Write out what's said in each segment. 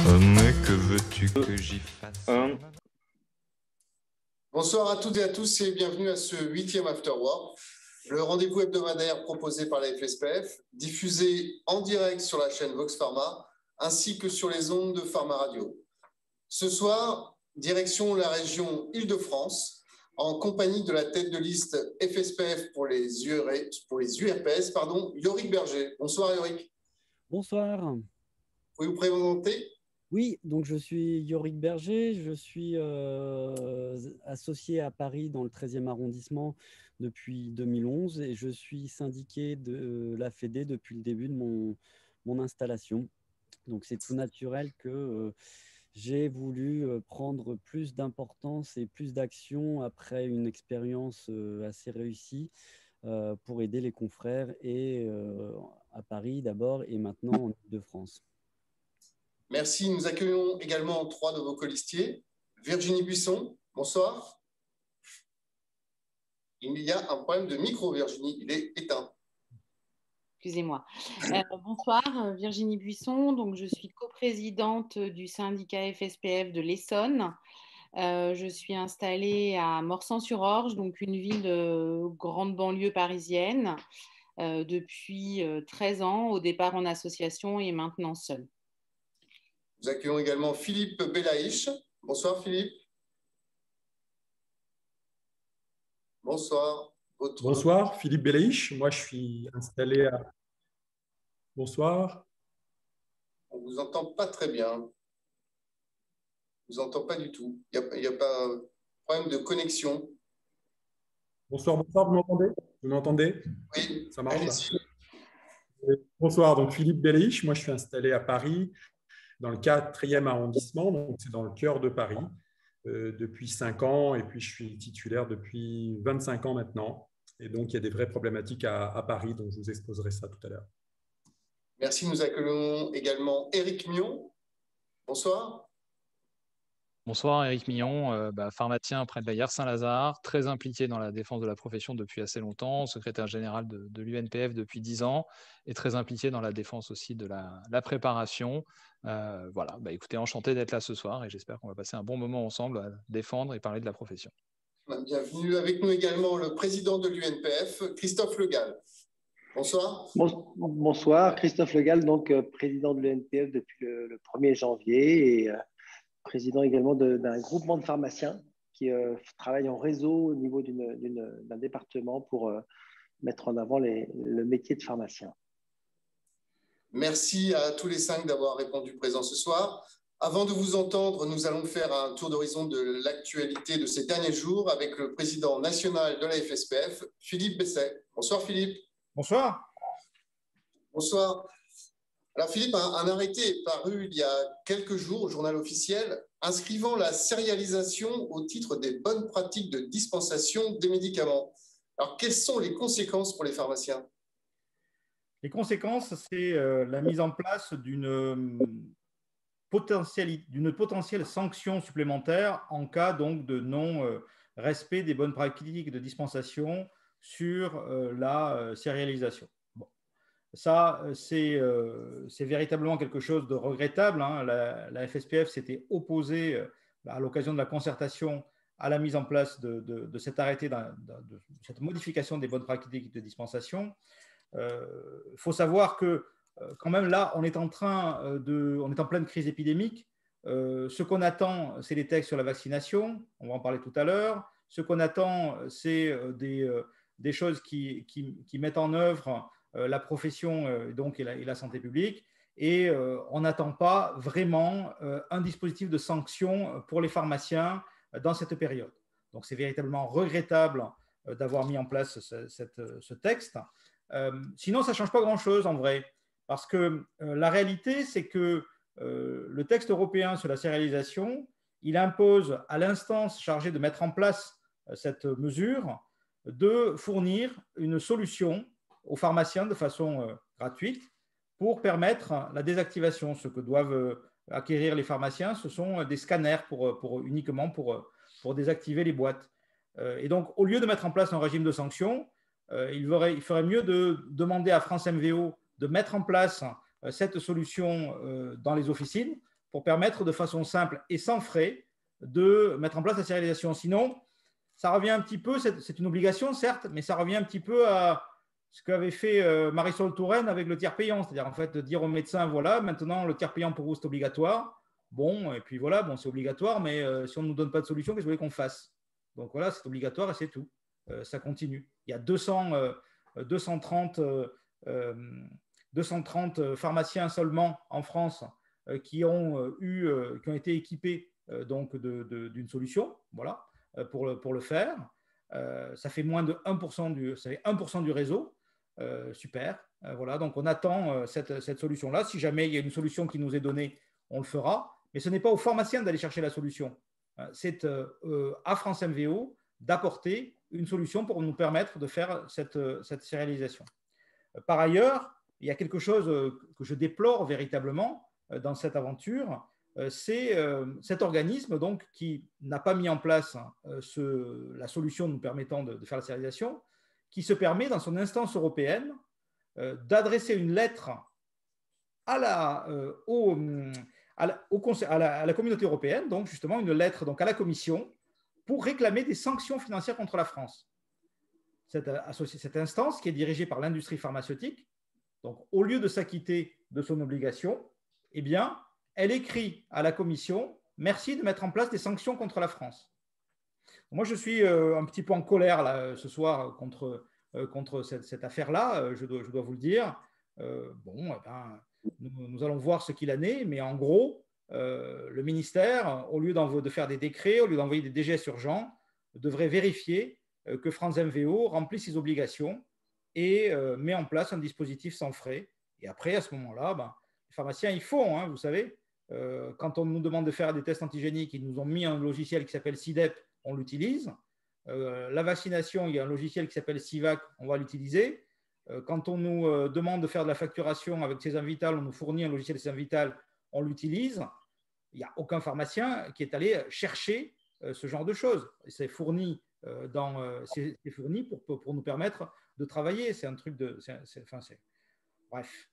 Mais que veux-tu que j'y fasse? Bonsoir à toutes et à tous et bienvenue à ce 8e After Work, le rendez-vous hebdomadaire proposé par la FSPF, diffusé en direct sur la chaîne Vox Pharma ainsi que sur les ondes de Pharma Radio. Ce soir, direction la région Île-de-France, en compagnie de la tête de liste FSPF pour les URPS, Yorick Berger. Bonsoir Yorick. Bonsoir. Pouvez-vous vous présenter? Oui, donc je suis Yorick Berger, je suis associé à Paris dans le 13e arrondissement depuis 2011 et je suis syndiqué de la FEDE depuis le début de mon installation. Donc c'est tout naturel que j'ai voulu prendre plus d'importance et plus d'action après une expérience assez réussie pour aider les confrères et à Paris d'abord et maintenant en Île-de-France. Merci. Nous accueillons également 3 de vos colistiers. Virginie Buisson, bonsoir. Il y a un problème de micro, Virginie, il est éteint. Excusez-moi. Bonsoir, Virginie Buisson. Donc, je suis coprésidente du syndicat FSPF de l'Essonne. Je suis installée à Morsang-sur-Orge, donc une ville de grande banlieue parisienne, depuis 13 ans, au départ en association et maintenant seule. Nous accueillons également Philippe Belaïch. Bonsoir Philippe. Bonsoir. Bonsoir, Philippe Belaïch. Moi, je suis installé à... Bonsoir. On ne vous entend pas très bien. On ne vous entend pas du tout. Il n'y a pas de problème de connexion. Bonsoir, bonsoir, vous m'entendez? Vous m'entendez? Oui, ça marche. Bonsoir, donc Philippe Belaïch. Moi, je suis installé à Paris, dans le 4e arrondissement, donc c'est dans le cœur de Paris, depuis 5 ans, et puis je suis titulaire depuis 25 ans maintenant. Et donc, il y a des vraies problématiques à Paris, donc je vous exposerai ça tout à l'heure. Merci. Nous accueillons également Éric Mion. Bonsoir. Bonsoir, Éric Millon, pharmacien près de la Gare Saint-Lazare, très impliqué dans la défense de la profession depuis assez longtemps, secrétaire général de l'UNPF depuis 10 ans et très impliqué dans la défense aussi de la préparation. Voilà, écoutez, enchanté d'être là ce soir et j'espère qu'on va passer un bon moment ensemble à défendre et parler de la profession. Bienvenue avec nous également le président de l'UNPF, Christophe Le Gall. Bonsoir. Bonsoir, Christophe Le Gall, donc président de l'UNPF depuis le 1er janvier et président également d'un groupement de pharmaciens qui travaille en réseau au niveau d'un département pour mettre en avant le métier de pharmacien. Merci à tous les 5 d'avoir répondu présent ce soir. Avant de vous entendre, nous allons faire un tour d'horizon de l'actualité de ces derniers jours avec le président national de la FSPF, Philippe Besset. Bonsoir Philippe. Bonsoir. Bonsoir. Alors Philippe, un arrêté est paru il y a quelques jours au journal officiel inscrivant la sérialisation au titre des bonnes pratiques de dispensation des médicaments. Alors quelles sont les conséquences pour les pharmaciens? Les conséquences, c'est la mise en place d'une potentielle sanction supplémentaire en cas donc de non-respect des bonnes pratiques de dispensation sur la sérialisation. Ça, c'est véritablement quelque chose de regrettable. Hein. La FSPF s'était opposée à l'occasion de la concertation à la mise en place de cet arrêté, de cette modification des bonnes pratiques de dispensation. Il faut savoir que quand même là, on est en pleine crise épidémique. Ce qu'on attend, c'est les textes sur la vaccination. On va en parler tout à l'heure. Ce qu'on attend, c'est des choses qui mettent en œuvre la profession donc, et la santé publique. Et on n'attend pas vraiment un dispositif de sanction pour les pharmaciens dans cette période. Donc, c'est véritablement regrettable d'avoir mis en place ce texte. Sinon, ça ne change pas grand-chose en vrai, parce que la réalité, c'est que le texte européen sur la sérialisation, il impose à l'instance chargée de mettre en place cette mesure de fournir une solution aux pharmaciens de façon gratuite pour permettre la désactivation. Ce que doivent acquérir les pharmaciens, ce sont des scanners uniquement pour désactiver les boîtes. Et donc, au lieu de mettre en place un régime de sanctions, il ferait mieux de demander à France MVO de mettre en place cette solution dans les officines pour permettre de façon simple et sans frais de mettre en place la sérialisation. Sinon, ça revient un petit peu, c'est une obligation certes, mais ça revient un petit peu à ce qu'avait fait Marisol Touraine avec le tiers payant, c'est-à-dire en fait de dire aux médecins, voilà, maintenant le tiers payant pour vous c'est obligatoire, bon, et puis voilà, bon, c'est obligatoire, mais si on ne nous donne pas de solution, qu'est-ce que vous voulez qu'on fasse? Donc voilà, c'est obligatoire et c'est tout, ça continue. Il y a 230 pharmaciens seulement en France qui ont été équipés donc d'une solution, voilà, pour le faire. Ça fait moins de 1% du réseau. Super. Voilà, donc on attend cette solution-là. Si jamais il y a une solution qui nous est donnée, on le fera. Mais ce n'est pas aux pharmaciens d'aller chercher la solution. C'est à France MVO d'apporter une solution pour nous permettre de faire cette sérialisation. Par ailleurs, il y a quelque chose que je déplore véritablement dans cette aventure, c'est cet organisme donc, qui n'a pas mis en place la solution nous permettant de faire la sérialisation, qui se permet dans son instance européenne d'adresser une lettre à la communauté européenne, donc justement une lettre donc, à la Commission pour réclamer des sanctions financières contre la France. Cette instance qui est dirigée par l'industrie pharmaceutique, donc au lieu de s'acquitter de son obligation, eh bien, elle écrit à la Commission « Merci de mettre en place des sanctions contre la France ». Moi, je suis un petit peu en colère là, ce soir contre cette affaire-là, je dois vous le dire. Bon, eh ben, nous allons voir ce qu'il en est, mais en gros, le ministère, au lieu de faire des décrets, au lieu d'envoyer des DGS urgents, devrait vérifier que France MVO remplit ses obligations et met en place un dispositif sans frais. Et après, à ce moment-là, ben, les pharmaciens, ils font, hein, vous savez, quand on nous demande de faire des tests antigéniques, ils nous ont mis un logiciel qui s'appelle CIDEP, on l'utilise. La vaccination, il y a un logiciel qui s'appelle CIVAC, on va l'utiliser. Quand on nous demande de faire de la facturation avec César Vital, on nous fournit un logiciel César Vital, on l'utilise. Il n'y a aucun pharmacien qui est allé chercher ce genre de choses. C'est fourni, pour nous permettre de travailler. C'est un truc de... bref.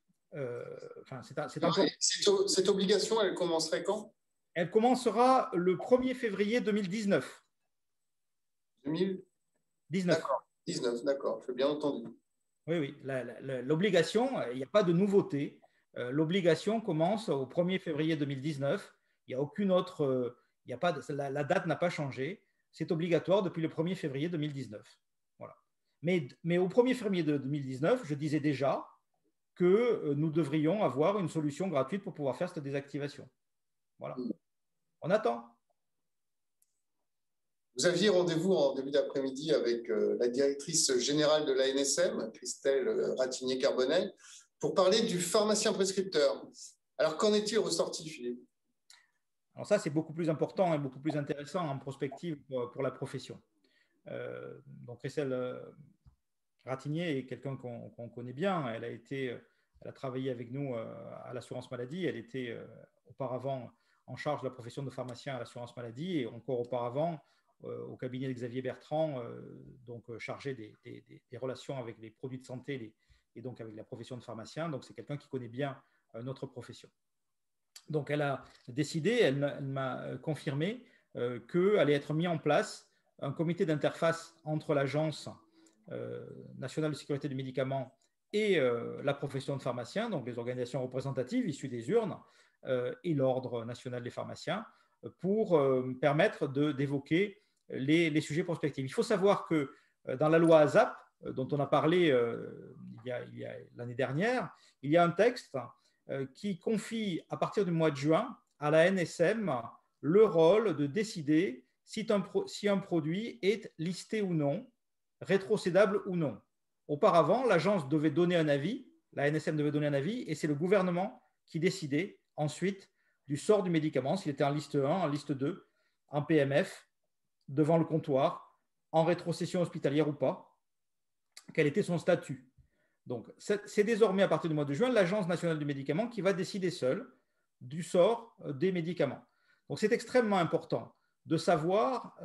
Cette obligation, elle commencerait quand? Elle commencera le 1er février 2019. 2019. D'accord, 19, d'accord, j'ai bien entendu. Oui. L'obligation, il n'y a pas de nouveauté. L'obligation commence au 1er février 2019. Il n'y a aucune autre... la date n'a pas changé. C'est obligatoire depuis le 1er février 2019. Voilà. Mais au 1er février 2019, je disais déjà que nous devrions avoir une solution gratuite pour pouvoir faire cette désactivation. Voilà. On attend. Vous aviez rendez-vous en début d'après-midi avec la directrice générale de l'ANSM, Christelle Ratignier-Carbonel, pour parler du pharmacien prescripteur. Alors, qu'en est-il ressorti, Philippe? Alors ça, c'est beaucoup plus important et beaucoup plus intéressant en prospective pour la profession. Donc, Christelle Ratignier est quelqu'un qu'on connaît bien. Elle a travaillé avec nous à l'assurance maladie. Elle était auparavant en charge de la profession de pharmacien à l'assurance maladie et encore auparavant au cabinet de Xavier Bertrand, donc chargé des relations avec les produits de santé et donc avec la profession de pharmacien. Donc, c'est quelqu'un qui connaît bien notre profession. Donc, elle a décidé, elle m'a confirmé qu'allait être mis en place un comité d'interface entre l'Agence nationale de sécurité du médicament et la profession de pharmacien, donc les organisations représentatives issues des urnes et l'Ordre national des pharmaciens, pour permettre d'évoquer les sujets prospectifs. Il faut savoir que dans la loi ASAP, dont on a parlé il y a l'année dernière, il y a un texte qui confie à partir du mois de juin à la NSM le rôle de décider si un produit est listé ou non, rétrocédable ou non. Auparavant, l'agence devait donner un avis, la NSM devait donner un avis, et c'est le gouvernement qui décidait ensuite du sort du médicament, s'il était en liste 1, en liste 2, en PMF, devant le comptoir, en rétrocession hospitalière ou pas, quel était son statut. Donc, c'est désormais, à partir du mois de juin, l'Agence nationale du médicament qui va décider seule du sort des médicaments. Donc, c'est extrêmement important de savoir,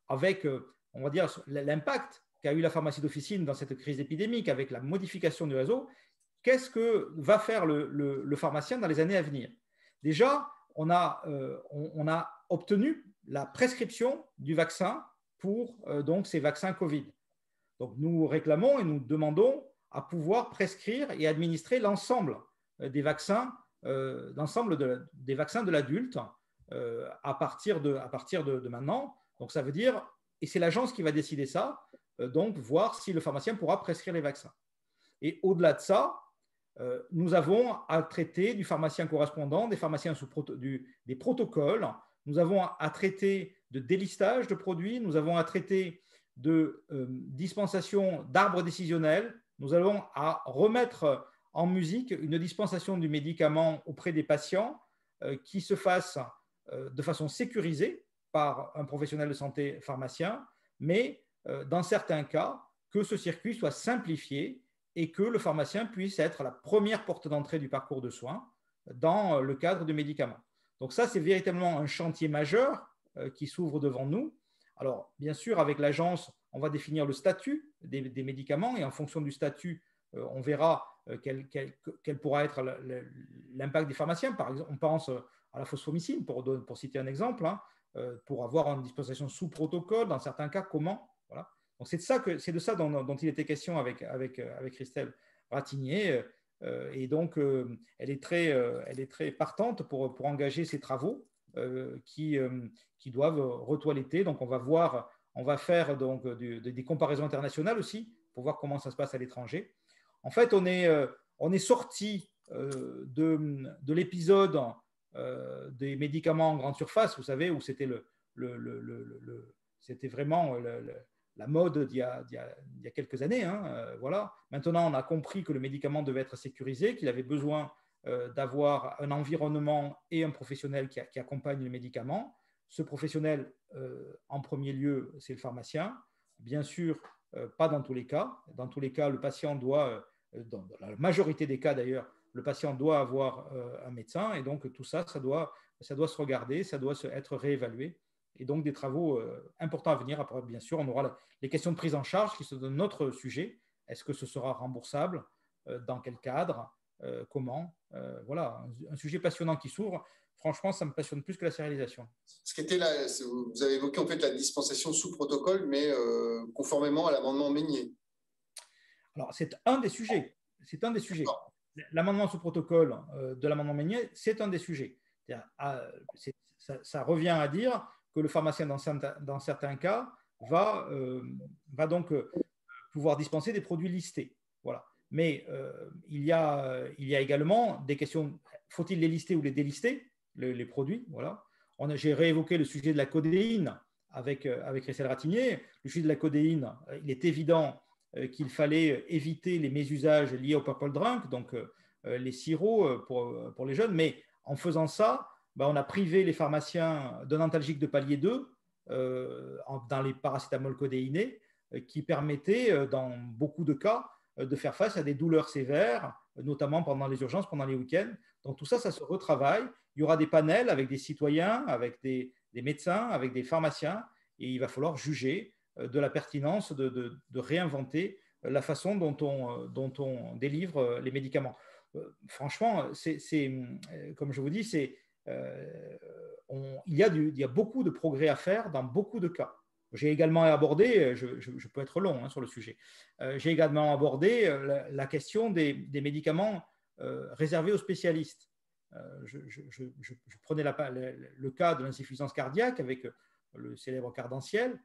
avec, on va dire, l'impact qu'a eu la pharmacie d'officine dans cette crise épidémique, avec la modification du réseau, qu'est-ce que va faire le pharmacien dans les années à venir? Déjà, on a obtenu la prescription du vaccin pour donc ces vaccins Covid. Donc, nous réclamons et nous demandons à pouvoir prescrire et administrer l'ensemble des vaccins, des vaccins de l'adulte à partir de maintenant. Donc, ça veut dire, et c'est l'agence qui va décider ça, donc voir si le pharmacien pourra prescrire les vaccins. Et au-delà de ça, nous avons à traiter du pharmacien correspondant, des pharmaciens des protocoles, nous avons à traiter de délistage de produits, nous avons à traiter de dispensation d'arbres décisionnels, nous allons à remettre en musique une dispensation du médicament auprès des patients qui se fasse de façon sécurisée par un professionnel de santé pharmacien, mais dans certains cas, que ce circuit soit simplifié et que le pharmacien puisse être la première porte d'entrée du parcours de soins dans le cadre du médicament. Donc ça, c'est véritablement un chantier majeur qui s'ouvre devant nous. Alors, bien sûr, avec l'agence, on va définir le statut des médicaments et en fonction du statut, on verra quel pourra être l'impact des pharmaciens. Par exemple, on pense à la phosphomycine, pour citer un exemple, hein, pour avoir une dispensation sous protocole, dans certains cas, comment. Voilà. Donc, c'est de ça dont il était question avec Christelle Ratignier. Et donc, elle est très partante pour engager ces travaux qui doivent retoiletter. Donc, on va faire donc, des comparaisons internationales aussi pour voir comment ça se passe à l'étranger. En fait, on est sorti de l'épisode des médicaments en grande surface, vous savez, où c'était c'était vraiment la mode d'il y a quelques années. Hein, voilà. Maintenant, on a compris que le médicament devait être sécurisé, qu'il avait besoin d'avoir un environnement et un professionnel qui accompagne le médicament. Ce professionnel, en premier lieu, c'est le pharmacien. Bien sûr, pas dans tous les cas. Dans tous les cas, le patient doit, dans la majorité des cas d'ailleurs, le patient doit avoir un médecin. Et donc, tout ça, ça doit se regarder, ça doit être réévalué. Et donc, des travaux importants à venir. Après, bien sûr, on aura les questions de prise en charge qui sont de notre sujet. Est-ce que ce sera remboursable? Dans quel cadre? Comment? Voilà, un sujet passionnant qui s'ouvre. Franchement, ça me passionne plus que la sérialisation. Ce qui était là, vous avez évoqué en fait la dispensation sous protocole, mais conformément à l'amendement Meignier. Alors, c'est un des sujets. L'amendement sous protocole de l'amendement Meignier, c'est un des sujets. Ça revient à dire que le pharmacien, dans certains cas, va donc pouvoir dispenser des produits listés. Voilà. Mais il y a également des questions, faut-il les lister ou les délister, les produits, voilà. J'ai réévoqué le sujet de la codéine avec Christelle Ratignier. Le sujet de la codéine, il est évident qu'il fallait éviter les mésusages liés au purple drunk, donc les sirops pour les jeunes, mais en faisant ça, on a privé les pharmaciens d'un antalgique de palier 2 dans les paracétamol codéinés qui permettait, dans beaucoup de cas, de faire face à des douleurs sévères, notamment pendant les urgences, pendant les week-ends. Donc tout ça, ça se retravaille. Il y aura des panels avec des citoyens, avec des médecins, avec des pharmaciens, et il va falloir juger de la pertinence de réinventer la façon dont on délivre les médicaments. Franchement, comme je vous dis, il y a beaucoup de progrès à faire dans beaucoup de cas. J'ai également abordé, je peux être long sur le sujet, j'ai également abordé la question des médicaments réservés aux spécialistes. Je prenais le cas de l'insuffisance cardiaque avec le célèbre Cardanciel.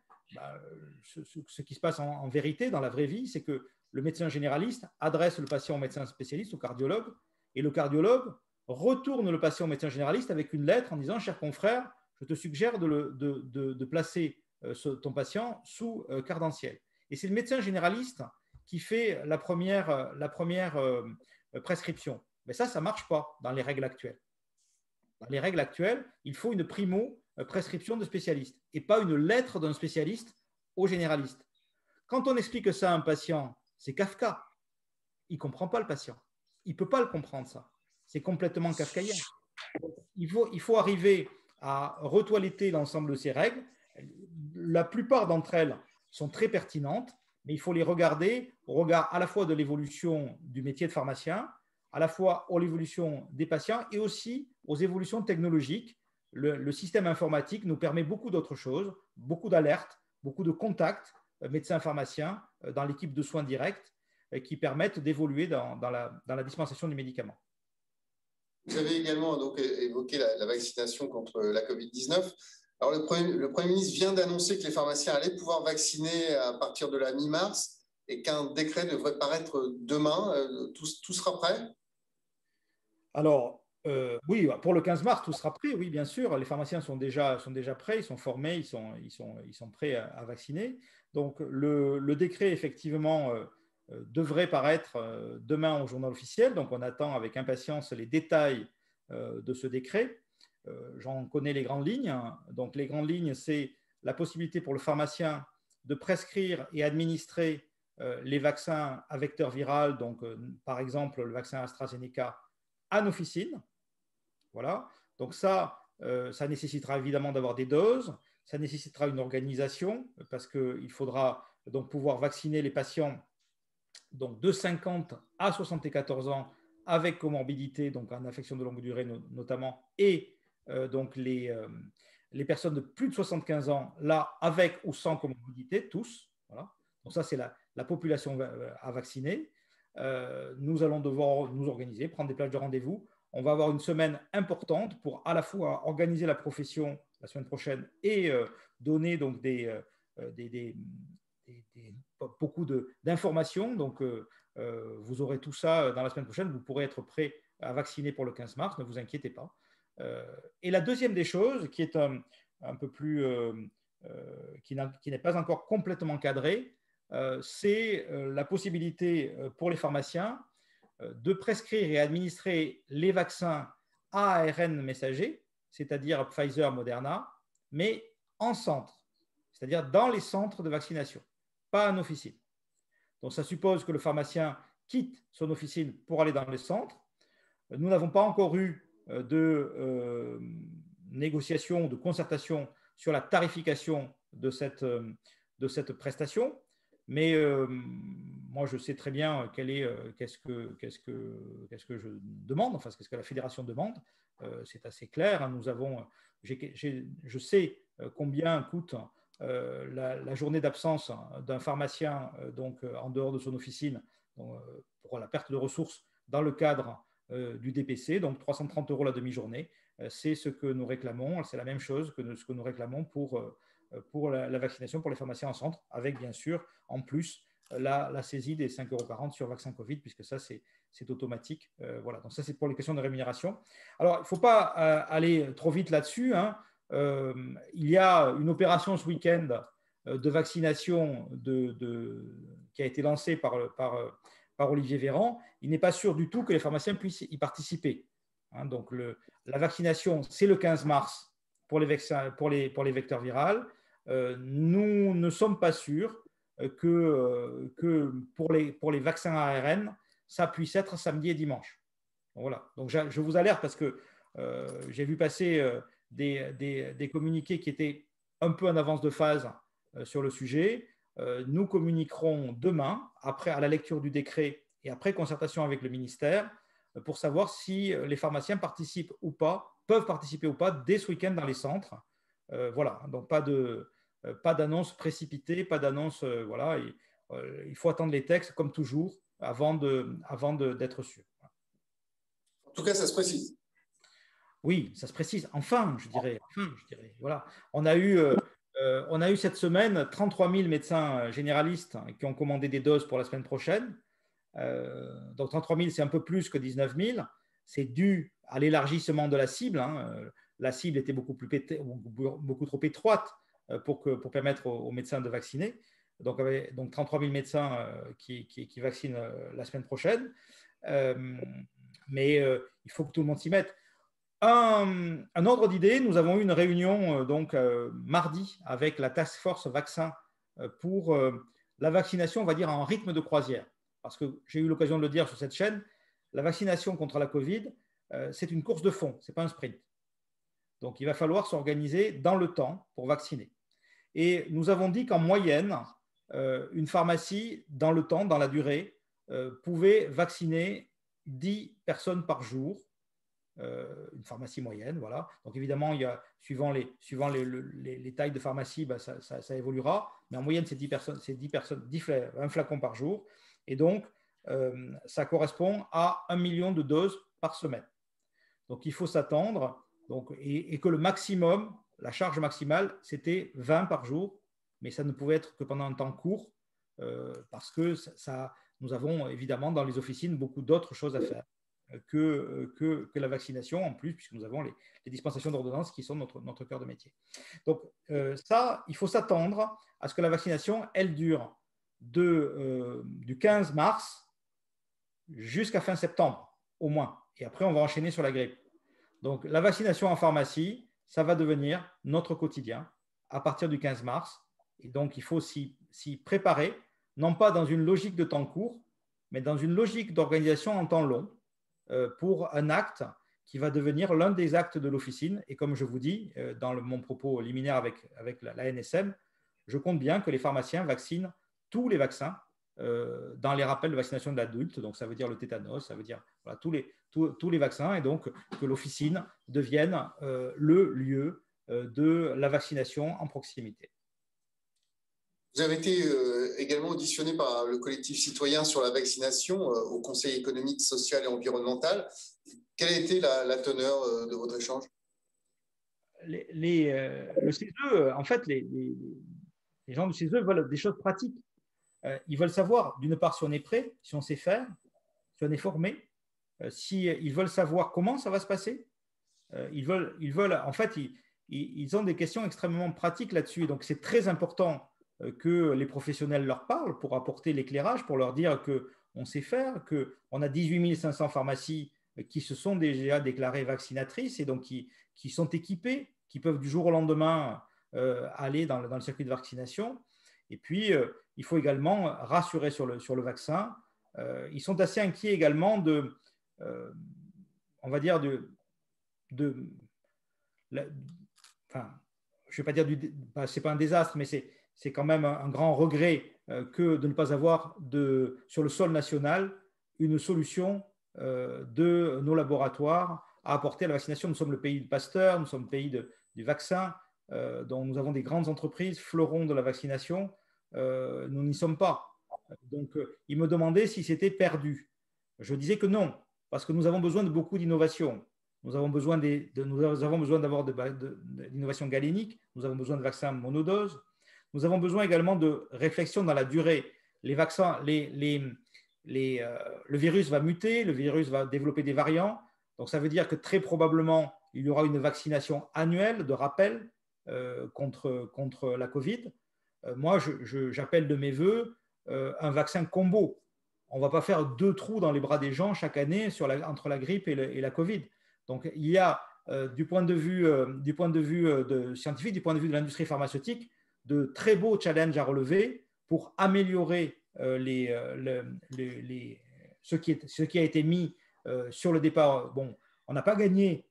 Ce qui se passe en vérité dans la vraie vie, c'est que le médecin généraliste adresse le patient au médecin spécialiste, au cardiologue, et le cardiologue retourne le patient au médecin généraliste avec une lettre en disant « Cher confrère, je te suggère de placer ton patient sous Cardanciel ». Et c'est le médecin généraliste qui fait la première prescription. Mais ça ne marche pas dans les règles actuelles. Dans les règles actuelles, il faut une primo-prescription de spécialiste et pas une lettre d'un spécialiste au généraliste. Quand on explique ça à un patient, c'est Kafka. Il ne comprend pas le patient. Il ne peut pas le comprendre, ça. C'est complètement kafkaïen. Il faut arriver à retoiletter l'ensemble de ces règles. La plupart d'entre elles sont très pertinentes, mais il faut les regarder au regard à la fois de l'évolution du métier de pharmacien, à la fois de l'évolution des patients et aussi aux évolutions technologiques. Le système informatique nous permet beaucoup d'autres choses, beaucoup d'alertes, beaucoup de contacts médecins-pharmaciens dans l'équipe de soins directs qui permettent d'évoluer dans la dispensation du médicament. Vous avez également donc évoqué la vaccination contre la Covid-19. Alors, le Premier ministre vient d'annoncer que les pharmaciens allaient pouvoir vacciner à partir de la mi-mars et qu'un décret devrait paraître demain. Tout sera prêt? Alors, oui, pour le 15 mars, tout sera prêt, oui, bien sûr. Les pharmaciens sont déjà prêts, ils sont formés, ils sont prêts à vacciner. Donc, le décret, effectivement, devrait paraître demain au journal officiel. Donc, on attend avec impatience les détails de ce décret. J'en connais les grandes lignes. Donc, les grandes lignes, c'est la possibilité pour le pharmacien de prescrire et administrer les vaccins à vecteur viral, donc par exemple le vaccin AstraZeneca en officine. Voilà. Donc ça nécessitera évidemment d'avoir des doses, ça nécessitera une organisation parce qu'il faudra donc pouvoir vacciner les patients donc de 50 à 74 ans avec comorbidité, donc en affection de longue durée notamment, et donc les personnes de plus de 75 ans, là avec ou sans comorbidité, tous. Voilà. Donc ça, c'est la population à vacciner. Nous allons devoir nous organiser, prendre des plages de rendez-vous. On va avoir une semaine importante pour à la fois organiser la profession la semaine prochaine et donner donc beaucoup d'informations. Donc, vous aurez tout ça dans la semaine prochaine. Vous pourrez être prêt à vacciner pour le 15 mars, ne vous inquiétez pas. Et la deuxième des choses, qui est un peu plus, qui n'est pas encore complètement cadrée, c'est la possibilité pour les pharmaciens de prescrire et administrer les vaccins à ARN messager, c'est-à-dire Pfizer, Moderna, mais en centre, c'est-à-dire dans les centres de vaccination, pas en officine. Donc, ça suppose que le pharmacien quitte son officine pour aller dans les centres. Nous n'avons pas encore eu de négociation, de concertation sur la tarification de cette prestation. Mais moi, je sais très bien qu'est-ce que je demande, enfin, qu'est-ce que la fédération demande. C'est assez clair. Nous avons, je sais combien coûte la journée d'absence d'un pharmacien donc, en dehors de son officine pour la perte de ressources dans le cadre du DPC, donc 330 € la demi-journée. C'est ce que nous réclamons. C'est la même chose que ce que nous réclamons pour la vaccination pour les pharmaciens en centre, avec bien sûr en plus la saisie des 5,40 € sur vaccin Covid, puisque ça c'est automatique. Voilà. Donc ça c'est pour les questions de rémunération. Alors il ne faut pas aller trop vite là-dessus, hein. Il y a une opération ce week-end de vaccination qui a été lancée par Olivier Véran. Il n'est pas sûr du tout que les pharmaciens puissent y participer, hein. Donc la vaccination c'est le 15 mars pour les vecteurs viraux. Nous ne sommes pas sûrs que pour les vaccins ARN, ça puisse être samedi et dimanche. Voilà. Donc, je vous alerte parce que j'ai vu passer des communiqués qui étaient un peu en avance de phase sur le sujet. Nous communiquerons demain, après à la lecture du décret et après concertation avec le ministère, pour savoir si les pharmaciens participent ou pas, peuvent participer ou pas dès ce week-end dans les centres. Voilà, donc pas d'annonce précipitée, pas d'annonce. Voilà, il faut attendre les textes comme toujours avant d'être sûr. En tout cas, ça se précise. Oui, ça se précise. Enfin, je dirais. Voilà, on a eu cette semaine 33 000 médecins généralistes qui ont commandé des doses pour la semaine prochaine. Donc 33 000, c'est un peu plus que 19 000. C'est dû à l'élargissement de la cible, hein. La cible était beaucoup trop étroite pour permettre aux médecins de vacciner. Donc 33 000 médecins qui vaccinent la semaine prochaine. Mais il faut que tout le monde s'y mette. Un ordre d'idée, nous avons eu une réunion mardi avec la Task Force Vaccin pour la vaccination, on va dire, en rythme de croisière. Parce que j'ai eu l'occasion de le dire sur cette chaîne, la vaccination contre la Covid, c'est une course de fond, ce n'est pas un sprint. Donc, il va falloir s'organiser dans le temps pour vacciner. Et nous avons dit qu'en moyenne, une pharmacie, dans le temps, dans la durée, pouvait vacciner 10 personnes par jour une pharmacie moyenne. Voilà. Donc évidemment, suivant les tailles de pharmacie, ça évoluera. Mais en moyenne, c'est 10 un flacon par jour. Et donc, ça correspond à 1 million de doses par semaine. Donc il faut s'attendre, et que le maximum, la charge maximale, c'était 20 par jour, mais ça ne pouvait être que pendant un temps court, parce que nous avons évidemment dans les officines beaucoup d'autres choses à faire que la vaccination en plus, puisque nous avons les dispensations d'ordonnances qui sont notre cœur de métier. Donc il faut s'attendre à ce que la vaccination, elle dure du 15 mars jusqu'à fin septembre, au moins. Et après, on va enchaîner sur la grippe. Donc, la vaccination en pharmacie, ça va devenir notre quotidien à partir du 15 mars. Et donc, il faut s'y préparer, non pas dans une logique de temps court, mais dans une logique d'organisation en temps long, pour un acte qui va devenir l'un des actes de l'officine. Et comme je vous dis, dans mon propos liminaire avec la NSM, je compte bien que les pharmaciens vaccinent tous les vaccins dans les rappels de vaccination de l'adulte. Donc, ça veut dire le tétanos, ça veut dire voilà, tous les vaccins, et donc que l'officine devienne le lieu de la vaccination en proximité. Vous avez été également auditionné par le collectif citoyen sur la vaccination au Conseil économique, social et environnemental. Quelle a été la teneur de votre échange? Le CESE, en fait, les gens du CESE veulent des choses pratiques. Ils veulent savoir, d'une part, si on est prêt, si on sait faire, si on est formé, ils veulent savoir comment ça va se passer. Ils ont des questions extrêmement pratiques là-dessus. Donc, c'est très important que les professionnels leur parlent pour apporter l'éclairage, pour leur dire qu'on sait faire, qu'on a 18 500 pharmacies qui se sont déjà déclarées vaccinatrices et donc qui sont équipées, qui peuvent du jour au lendemain aller dans le circuit de vaccination. Et puis, il faut également rassurer sur le vaccin. Ils sont assez inquiets également on va dire, enfin, je ne vais pas dire c'est pas un désastre, mais c'est quand même un grand regret que de ne pas avoir sur le sol national une solution de nos laboratoires à apporter à la vaccination. Nous sommes le pays de Pasteur, nous sommes le pays du vaccin, dont nous avons des grandes entreprises, fleurons de la vaccination. Nous n'y sommes pas. Donc, ils me demandaient si c'était perdu. Je disais que non, parce que nous avons besoin de beaucoup d'innovation. Nous avons besoin d'avoir d'innovation galénique, nous avons besoin de vaccins monodoses, nous avons besoin également de réflexion dans la durée. Les vaccins, le virus va muter, le virus va développer des variants, donc ça veut dire que très probablement, il y aura une vaccination annuelle de rappel contre la Covid. Moi, j'appelle de mes voeux un vaccin combo. On ne va pas faire 2 trous dans les bras des gens chaque année entre la grippe et la Covid. Donc, il y a, du point de vue scientifique, du point de vue de l'industrie pharmaceutique, de très beaux challenges à relever pour améliorer ce qui a été mis sur le départ. Bon, on n'a pas gagné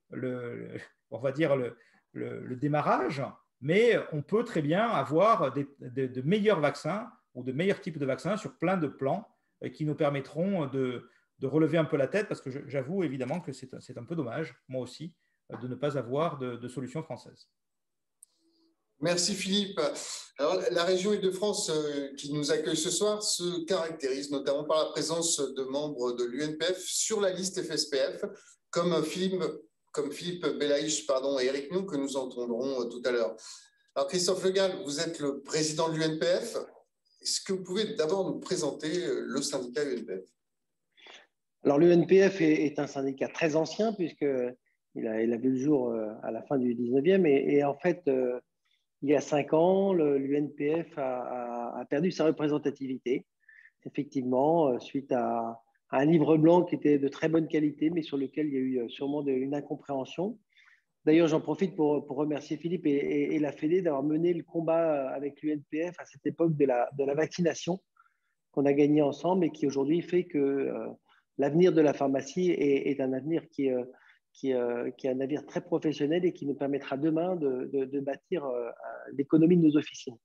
on va dire le démarrage, mais on peut très bien avoir de meilleurs vaccins ou de meilleurs types de vaccins sur plein de plans qui nous permettront de relever un peu la tête, parce que j'avoue évidemment que c'est un peu dommage, moi aussi, de ne pas avoir de solution française. Merci Philippe. Alors, la région Île-de-France qui nous accueille ce soir se caractérise notamment par la présence de membres de l'UNPF sur la liste FSPF, comme Philippe Belaïch et Eric Mion, que nous entendrons tout à l'heure. Alors Christophe Le Gall, vous êtes le président de l'UNPF. Est-ce que vous pouvez d'abord nous présenter le syndicat UNPF? Alors l'UNPF est un syndicat très ancien puisqu'il a vu le jour à la fin du 19e et en fait, il y a 5 ans, l'UNPF a perdu sa représentativité, effectivement, suite à un livre blanc qui était de très bonne qualité, mais sur lequel il y a eu sûrement une incompréhension. D'ailleurs, j'en profite pour remercier Philippe et la Fédé d'avoir mené le combat avec l'UNPF à cette époque de la vaccination qu'on a gagné ensemble et qui aujourd'hui fait que l'avenir de la pharmacie est un avenir qui est un navire très professionnel et qui nous permettra demain de bâtir l'économie de nos officines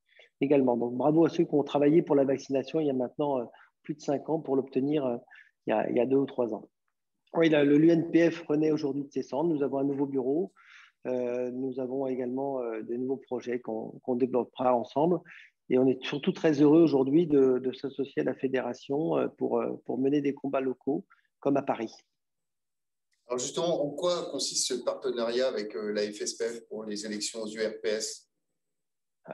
également. Donc, bravo à ceux qui ont travaillé pour la vaccination il y a maintenant plus de 5 ans pour l'obtenir il y a 2 ou 3 ans. Oui, l'UNPF renaît aujourd'hui de ses cendres. Nous avons un nouveau bureau. Nous avons également de nouveaux projets qu'on développera ensemble. Et on est surtout très heureux aujourd'hui de s'associer à la fédération pour mener des combats locaux, comme à Paris. Alors justement, en quoi consiste ce partenariat avec la FSPF pour les élections aux URPS?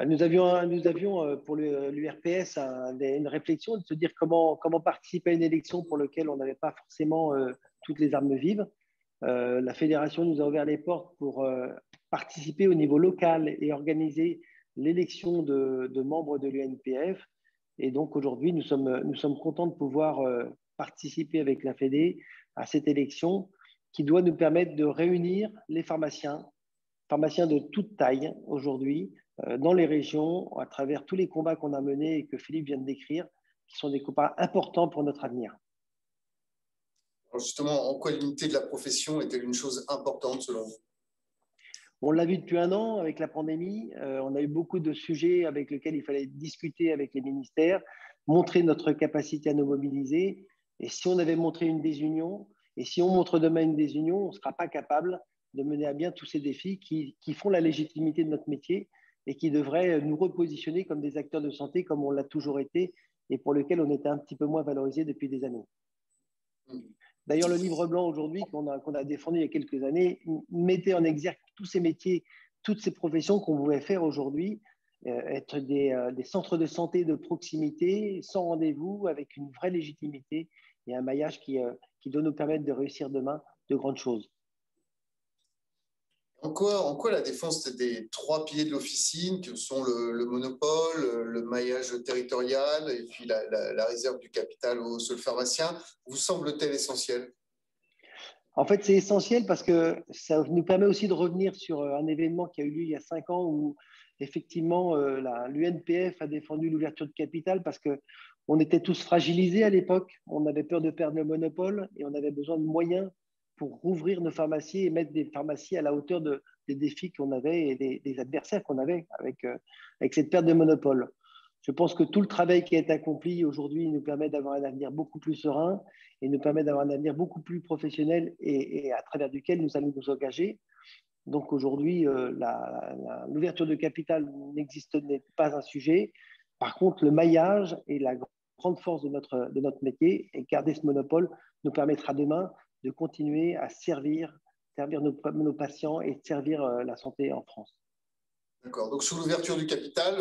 Nous avions pour l'URPS une réflexion de se dire comment participer à une élection pour laquelle on n'avait pas forcément toutes les armes vives. La fédération nous a ouvert les portes pour participer au niveau local et organiser l'élection de membres de l'UNPF. Et donc aujourd'hui, nous sommes contents de pouvoir participer avec la Fédé à cette élection qui doit nous permettre de réunir les pharmaciens de toute taille aujourd'hui dans les régions à travers tous les combats qu'on a menés et que Philippe vient de décrire, qui sont des combats importants pour notre avenir. Alors justement, en quoi l'unité de la profession est-elle une chose importante selon vous? On l'a vu depuis un an avec la pandémie. On a eu beaucoup de sujets avec lesquels il fallait discuter avec les ministères, montrer notre capacité à nous mobiliser. Et si on avait montré une désunion, et si on montre demain une désunion, on ne sera pas capable de mener à bien tous ces défis qui font la légitimité de notre métier et qui devraient nous repositionner comme des acteurs de santé comme on l'a toujours été et pour lesquels on était un petit peu moins valorisé depuis des années. D'ailleurs, le livre blanc aujourd'hui qu'on a défendu il y a quelques années mettait en exergue tous ces métiers, toutes ces professions qu'on pouvait faire aujourd'hui, être des centres de santé de proximité, sans rendez-vous, avec une vraie légitimité et un maillage qui doit nous permettre de réussir demain de grandes choses. En quoi la défense des trois piliers de l'officine, que sont le monopole, le maillage territorial et puis la réserve du capital aux seuls pharmaciens, vous semble-t-elle essentielle? En fait, c'est essentiel parce que ça nous permet aussi de revenir sur un événement qui a eu lieu il y a 5 ans où effectivement l'UNPF a défendu l'ouverture de capital parce qu'on était tous fragilisés à l'époque, on avait peur de perdre le monopole et on avait besoin de moyens pour rouvrir nos pharmacies et mettre des pharmacies à la hauteur des défis qu'on avait et des adversaires qu'on avait avec cette perte de monopole. Je pense que tout le travail qui est accompli aujourd'hui nous permet d'avoir un avenir beaucoup plus serein et nous permet d'avoir un avenir beaucoup plus professionnel et à travers duquel nous allons nous engager. Donc aujourd'hui, l'ouverture de capital n'est pas un sujet. Par contre, le maillage et la grande force de notre métier et garder ce monopole nous permettra demain de continuer à servir nos patients et servir la santé en France. D'accord. Donc, sur l'ouverture du capital,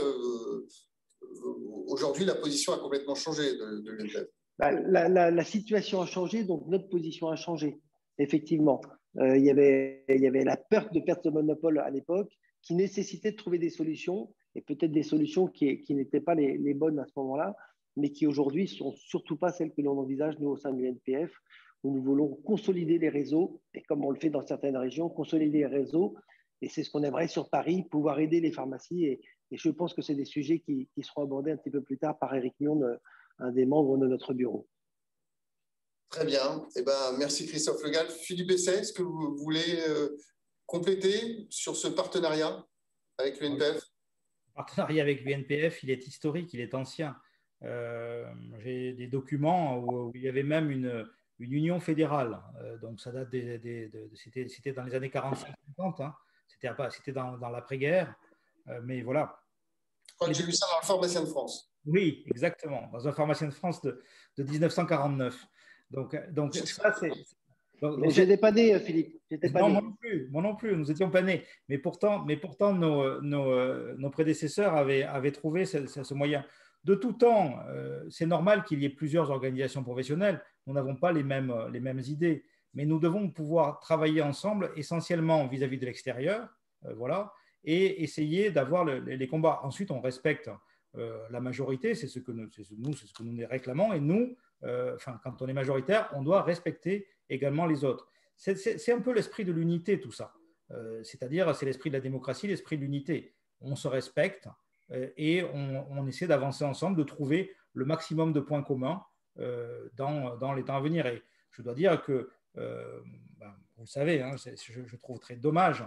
aujourd'hui, la position a complètement changé de l'UNPF. La situation a changé, donc notre position a changé, effectivement. Il y avait la peur de perte de monopole à l'époque qui nécessitait de trouver des solutions et peut-être des solutions qui n'étaient pas les bonnes à ce moment-là, mais qui aujourd'hui ne sont surtout pas celles que l'on envisage, nous, au sein de l'UNPF, où nous voulons consolider les réseaux, et comme on le fait dans certaines régions, consolider les réseaux, et c'est ce qu'on aimerait sur Paris, pouvoir aider les pharmacies, et je pense que c'est des sujets qui seront abordés un petit peu plus tard par Éric Mion, un des membres de notre bureau. Très bien. Eh ben, merci Christophe Le Gall. Philippe Besset, est-ce que vous voulez compléter sur ce partenariat avec l'UNPF? Le partenariat avec l'UNPF, il est historique, il est ancien. J'ai des documents où il y avait même une union fédérale. Donc, ça date c'était dans les années 45-50. Hein. C'était dans l'après-guerre. Mais voilà. Je crois que j'ai lu ça dans le Pharmacien de France. Oui, exactement. Dans un Pharmacien de France de 1949. Donc ça, c'est… Je n'étais pas né, Philippe. Non, moi non plus. Nous n'étions pas nés. Mais pourtant nos prédécesseurs avaient trouvé ce moyen. De tout temps, c'est normal qu'il y ait plusieurs organisations professionnelles. Nous n'avons pas les mêmes idées. Mais nous devons pouvoir travailler ensemble, essentiellement vis-à-vis de l'extérieur, voilà, et essayer d'avoir les combats. Ensuite, on respecte la majorité, c'est ce que nous réclamons. Et nous, quand on est majoritaire, on doit respecter également les autres. C'est un peu l'esprit de l'unité, tout ça. C'est-à-dire, c'est l'esprit de la démocratie, l'esprit de l'unité. On se respecte et on essaie d'avancer ensemble, de trouver le maximum de points communs dans les temps à venir. Et je dois dire que, vous le savez, hein, je trouve très dommage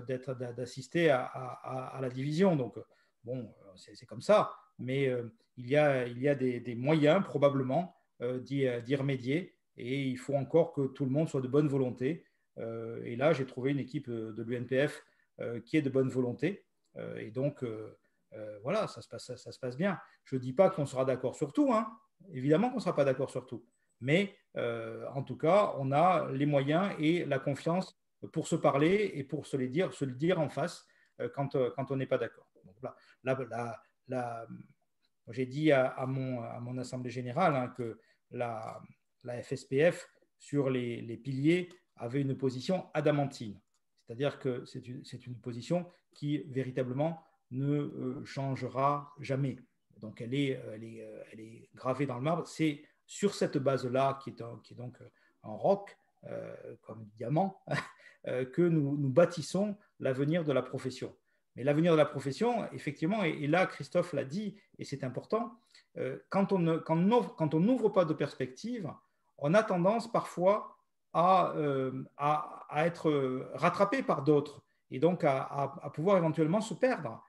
d'assister à la division. Donc, bon, c'est comme ça. Mais il y a des moyens, probablement, d'y remédier. et il faut encore que tout le monde soit de bonne volonté. Et là, j'ai trouvé une équipe de l'UNPF qui est de bonne volonté. Et donc, voilà, ça se passe bien. Je ne dis pas qu'on sera d'accord sur tout, hein. Évidemment qu'on ne sera pas d'accord sur tout. Mais en tout cas, on a les moyens et la confiance pour se parler et pour se le dire en face quand on n'est pas d'accord. Donc là, j'ai dit à mon assemblée générale, hein, que la FSPF, sur les piliers, avait une position adamantine. C'est-à-dire que c'est une position qui véritablement ne changera jamais. Donc elle est gravée dans le marbre. C'est sur cette base-là, qui est donc en roc, comme diamant, que nous bâtissons l'avenir de la profession. Mais l'avenir de la profession, effectivement, et là, Christophe l'a dit, et c'est important, quand on n'ouvre pas de perspective, on a tendance parfois à être rattrapé par d'autres, et donc à pouvoir éventuellement se perdre.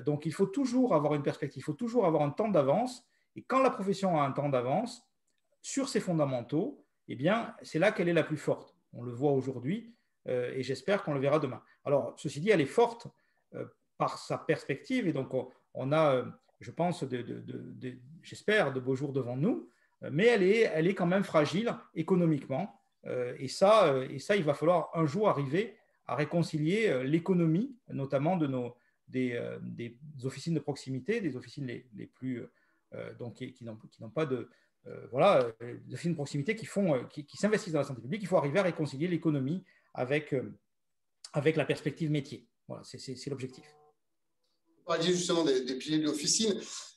Donc il faut toujours avoir une perspective, il faut toujours avoir un temps d'avance, et quand la profession a un temps d'avance sur ses fondamentaux, eh bien, c'est là qu'elle est la plus forte. On le voit aujourd'hui, et j'espère qu'on le verra demain. Alors, ceci dit, elle est forte par sa perspective, et donc on a, je pense, j'espère, de beaux jours devant nous, mais elle est quand même fragile économiquement, et ça, il va falloir un jour arriver à réconcilier l'économie, notamment des officines de proximité, des officines les plus, donc, qui n'ont pas de... voilà, des officines de proximité qui s'investissent dans la santé publique. Il faut arriver à réconcilier l'économie avec la perspective métier. Voilà, c'est l'objectif. Vous parliez justement des piliers de l'officine,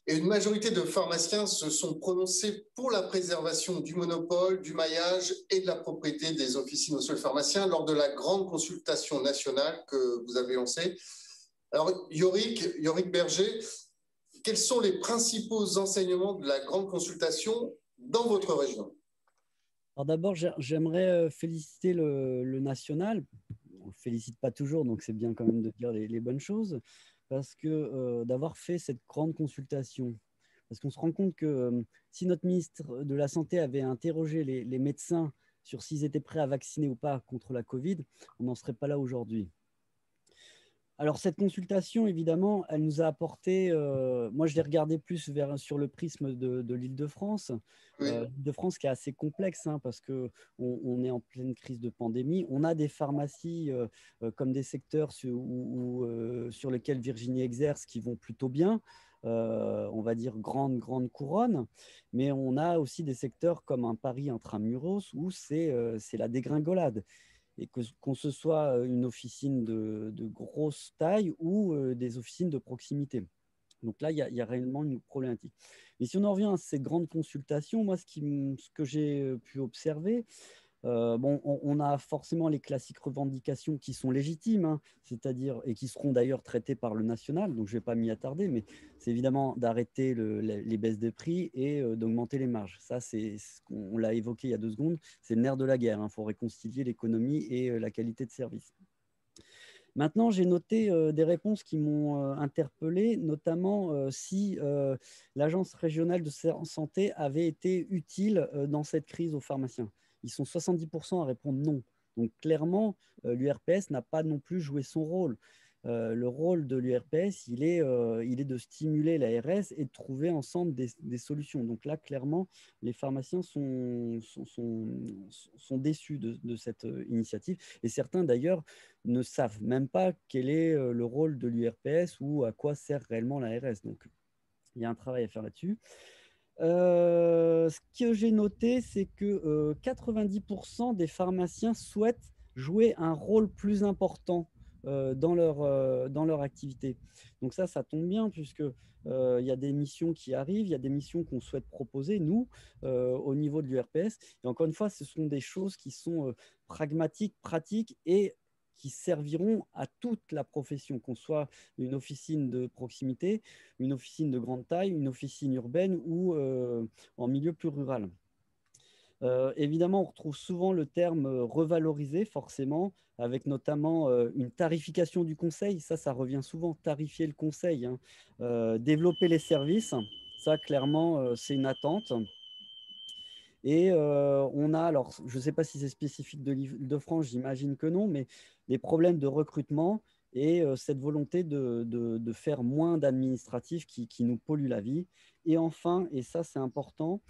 et une majorité de pharmaciens se sont prononcés pour la préservation du monopole, du maillage et de la propriété des officines aux seuls pharmaciens lors de la grande consultation nationale que vous avez lancée. Alors, Yorick Berger, quels sont les principaux enseignements de la grande consultation dans votre région? Alors d'abord, j'aimerais féliciter le national. On ne le félicite pas toujours, donc c'est bien quand même de dire les bonnes choses, parce que d'avoir fait cette grande consultation, parce qu'on se rend compte que si notre ministre de la Santé avait interrogé les médecins sur s'ils étaient prêts à vacciner ou pas contre la Covid, on n'en serait pas là aujourd'hui. Alors, cette consultation, évidemment, elle nous a apporté, moi je l'ai regardé plus sur le prisme de l'Île-de-France, Oui. l'Île-de-France qui est assez complexe, hein, parce qu'on est en pleine crise de pandémie. On a des pharmacies comme des secteurs sur lesquels Virginie exerce qui vont plutôt bien, on va dire grande couronne, mais on a aussi des secteurs comme un Paris intramuros où c'est la dégringolade. Et qu'on se soit une officine de grosse taille ou des officines de proximité. Donc là, il y a réellement une problématique. Mais si on en revient à ces grandes consultations, moi, ce que j'ai pu observer, on a forcément les classiques revendications qui sont légitimes, hein, c'est-à-dire, et qui seront d'ailleurs traitées par le national, donc je ne vais pas m'y attarder, mais c'est évidemment d'arrêter les baisses de prix et d'augmenter les marges. Ça, on l'a évoqué il y a 2 secondes, c'est le nerf de la guerre. Il faut réconcilier l'économie et la qualité de service. Maintenant, j'ai noté des réponses qui m'ont interpellé, notamment si l'Agence régionale de santé avait été utile dans cette crise aux pharmaciens. Ils sont 70% à répondre non. Donc clairement, l'URPS n'a pas non plus joué son rôle. Le rôle de l'URPS, il est de stimuler l'ARS et de trouver ensemble des solutions. Donc là, clairement, les pharmaciens sont déçus de cette initiative. Et certains, d'ailleurs, ne savent même pas quel est le rôle de l'URPS ou à quoi sert réellement l'ARS. Donc, il y a un travail à faire là-dessus. Ce que j'ai noté, c'est que 90% des pharmaciens souhaitent jouer un rôle plus important dans leur activité. Donc ça tombe bien, puisque il y a des missions qui arrivent, il y a des missions qu'on souhaite proposer, nous, au niveau de l'URPS. Et encore une fois, ce sont des choses qui sont pragmatiques, pratiques et qui serviront à toute la profession, qu'on soit une officine de proximité, une officine de grande taille, une officine urbaine ou en milieu plus rural. Évidemment, on retrouve souvent le terme revaloriser, forcément, avec notamment une tarification du conseil. Ça revient souvent, tarifier le conseil, hein. Développer les services, ça, clairement, c'est une attente. Et on a, alors je ne sais pas si c'est spécifique de l'Île-de-France, j'imagine que non, mais des problèmes de recrutement et cette volonté de faire moins d'administratifs qui nous polluent la vie. Et enfin, et ça c'est important,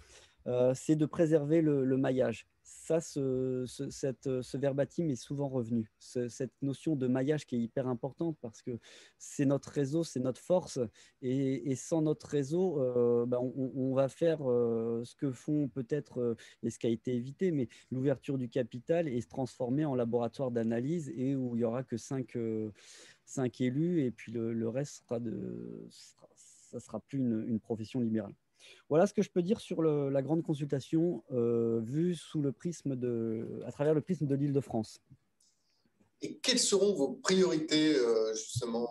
c'est de préserver le maillage. Ça, ce verbatim est souvent revenu. Cette notion de maillage qui est hyper importante parce que c'est notre réseau, c'est notre force. Et sans notre réseau, on va faire ce que font peut-être, et ce qui a été évité, mais l'ouverture du capital et se transformer en laboratoire d'analyse et où il n'y aura que 5 élus et puis le reste ça sera plus une profession libérale. Voilà ce que je peux dire sur la grande consultation vue à travers le prisme de l'Île-de-France. Et quelles seront vos priorités, justement,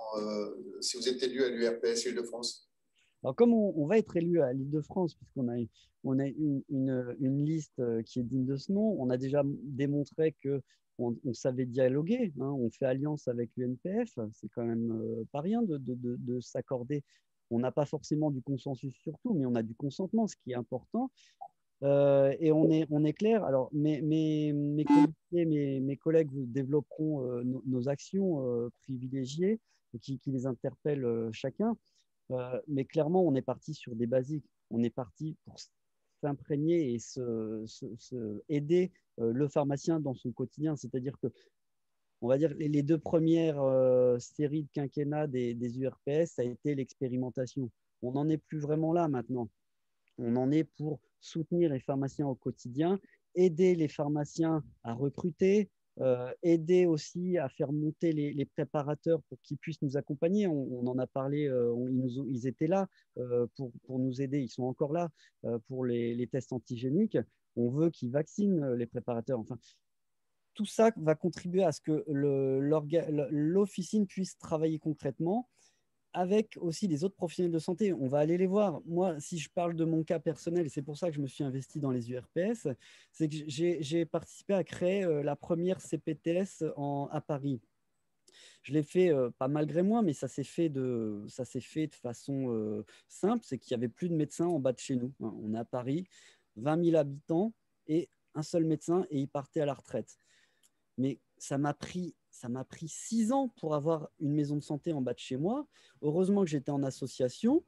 si vous êtes élu à l'URPS Île-de-France? Alors, comme on va être élu à l'Île-de-France, puisqu'on a une liste qui est digne de ce nom, on a déjà démontré qu'on savait dialoguer, hein, on fait alliance avec l'UNPF, c'est quand même pas rien de s'accorder. On n'a pas forcément du consensus sur tout, mais on a du consentement, ce qui est important. Et on est clair. Alors, mes collègues développeront nos actions privilégiées qui les interpellent chacun. Mais clairement, on est parti sur des basiques. On est parti pour s'imprégner et aider le pharmacien dans son quotidien. C'est-à-dire que, on va dire, les 2 premières séries de quinquennat des URPS, ça a été l'expérimentation. On n'en est plus vraiment là maintenant. On en est pour soutenir les pharmaciens au quotidien, aider les pharmaciens à recruter, aider aussi à faire monter les préparateurs pour qu'ils puissent nous accompagner. On en a parlé, ils étaient là pour nous aider, ils sont encore là pour les tests antigéniques. On veut qu'ils vaccinent les préparateurs. Enfin, tout ça va contribuer à ce que l'officine puisse travailler concrètement avec aussi les autres professionnels de santé. On va aller les voir. Moi, si je parle de mon cas personnel, et c'est pour ça que je me suis investi dans les URPS, c'est que j'ai participé à créer la première CPTS à Paris. Je l'ai fait pas malgré moi, mais ça s'est fait de façon simple, c'est qu'il n'y avait plus de médecins en bas de chez nous. On est à Paris, 20 000 habitants et un seul médecin et il partait à la retraite. Mais ça m'a pris 6 ans pour avoir une maison de santé en bas de chez moi. Heureusement que j'étais en association,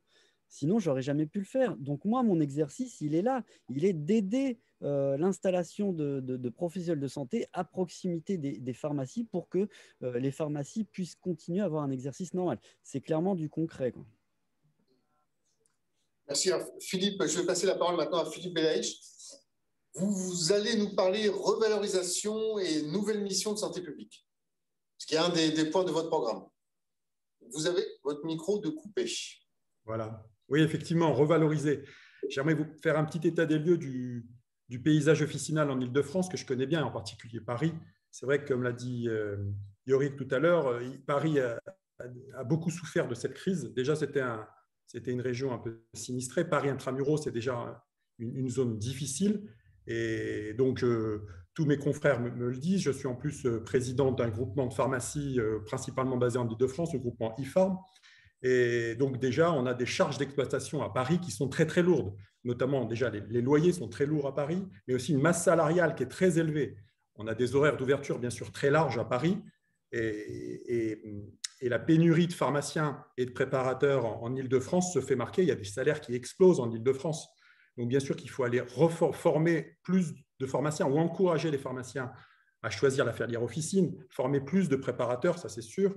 sinon je n'aurais jamais pu le faire. Donc moi, mon exercice, il est là. Il est d'aider l'installation de professionnels de santé à proximité des pharmacies pour que les pharmacies puissent continuer à avoir un exercice normal. C'est clairement du concret, quoi. Merci Philippe. Je vais passer la parole maintenant à Philippe Belaïch. Vous allez nous parler revalorisation et nouvelle mission de santé publique, ce qui est un des points de votre programme. Vous avez votre micro de coupé. Voilà. Oui, effectivement, revaloriser. J'aimerais vous faire un petit état des lieux du paysage officinal en Île-de-France, que je connais bien, en particulier Paris. C'est vrai que, comme l'a dit Yorick tout à l'heure, Paris a beaucoup souffert de cette crise. Déjà, c'était une région un peu sinistrée. Paris intramuros, c'est déjà une zone difficile. Et donc, tous mes confrères me le disent. Je suis en plus président d'un groupement de pharmacie principalement basé en Île-de-France, le groupement IFARM. Et donc, déjà, on a des charges d'exploitation à Paris qui sont très, très lourdes. Notamment, déjà, les loyers sont très lourds à Paris, mais aussi une masse salariale qui est très élevée. On a des horaires d'ouverture, bien sûr, très larges à Paris. Et la pénurie de pharmaciens et de préparateurs en Île-de-France se fait marquer. Il y a des salaires qui explosent en Île-de-France. Donc, bien sûr qu'il faut aller former plus de pharmaciens ou encourager les pharmaciens à choisir la filière officine, former plus de préparateurs, ça c'est sûr.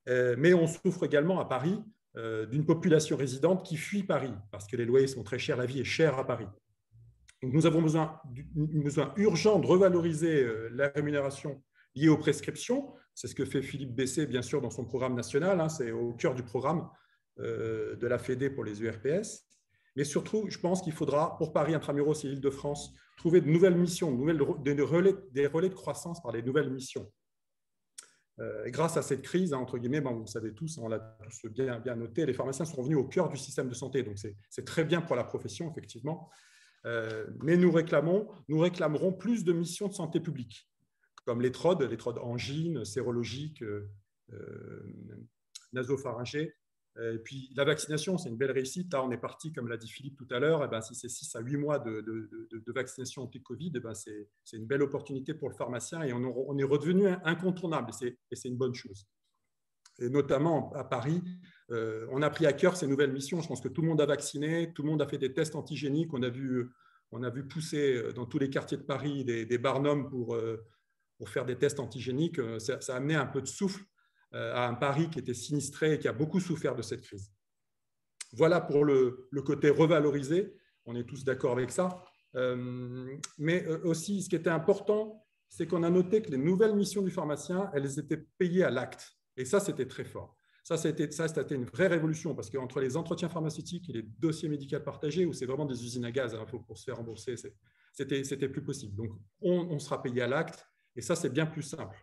Mais on souffre également à Paris d'une population résidente qui fuit Paris parce que les loyers sont très chers, la vie est chère à Paris. Donc, nous avons besoin urgent de revaloriser la rémunération liée aux prescriptions. C'est ce que fait Philippe Bessé, bien sûr, dans son programme national. Hein, c'est au cœur du programme de la FED pour les URPS. Mais surtout, je pense qu'il faudra, pour Paris intramuros et Île-de-France, trouver de nouvelles missions, des relais de croissance par les nouvelles missions. Et grâce à cette crise, entre guillemets, vous le savez tous, on l'a tous bien noté, les pharmaciens sont revenus au cœur du système de santé. Donc, c'est très bien pour la profession, effectivement. Mais nous réclamerons plus de missions de santé publique, comme les TROD angines, sérologiques, nasopharyngées. Et puis, la vaccination, c'est une belle réussite. Là, on est parti, comme l'a dit Philippe tout à l'heure, eh ben, si c'est 6 à 8 mois de vaccination anti-Covid, eh ben, c'est une belle opportunité pour le pharmacien et on est redevenu incontournable et c'est une bonne chose. Et notamment à Paris, on a pris à cœur ces nouvelles missions. Je pense que tout le monde a vacciné, tout le monde a fait des tests antigéniques. On a vu pousser dans tous les quartiers de Paris des barnums pour faire des tests antigéniques. Ça a amené un peu de souffle à un Paris qui était sinistré et qui a beaucoup souffert de cette crise. Voilà pour le côté revalorisé. On est tous d'accord avec ça. Mais aussi, ce qui était important, c'est qu'on a noté que les nouvelles missions du pharmacien, elles étaient payées à l'acte. Et ça, c'était très fort. Ça, c'était une vraie révolution parce qu'entre les entretiens pharmaceutiques et les dossiers médicaux partagés, où c'est vraiment des usines à gaz, hein, pour se faire rembourser, c'était plus possible. Donc, on sera payé à l'acte et ça, c'est bien plus simple.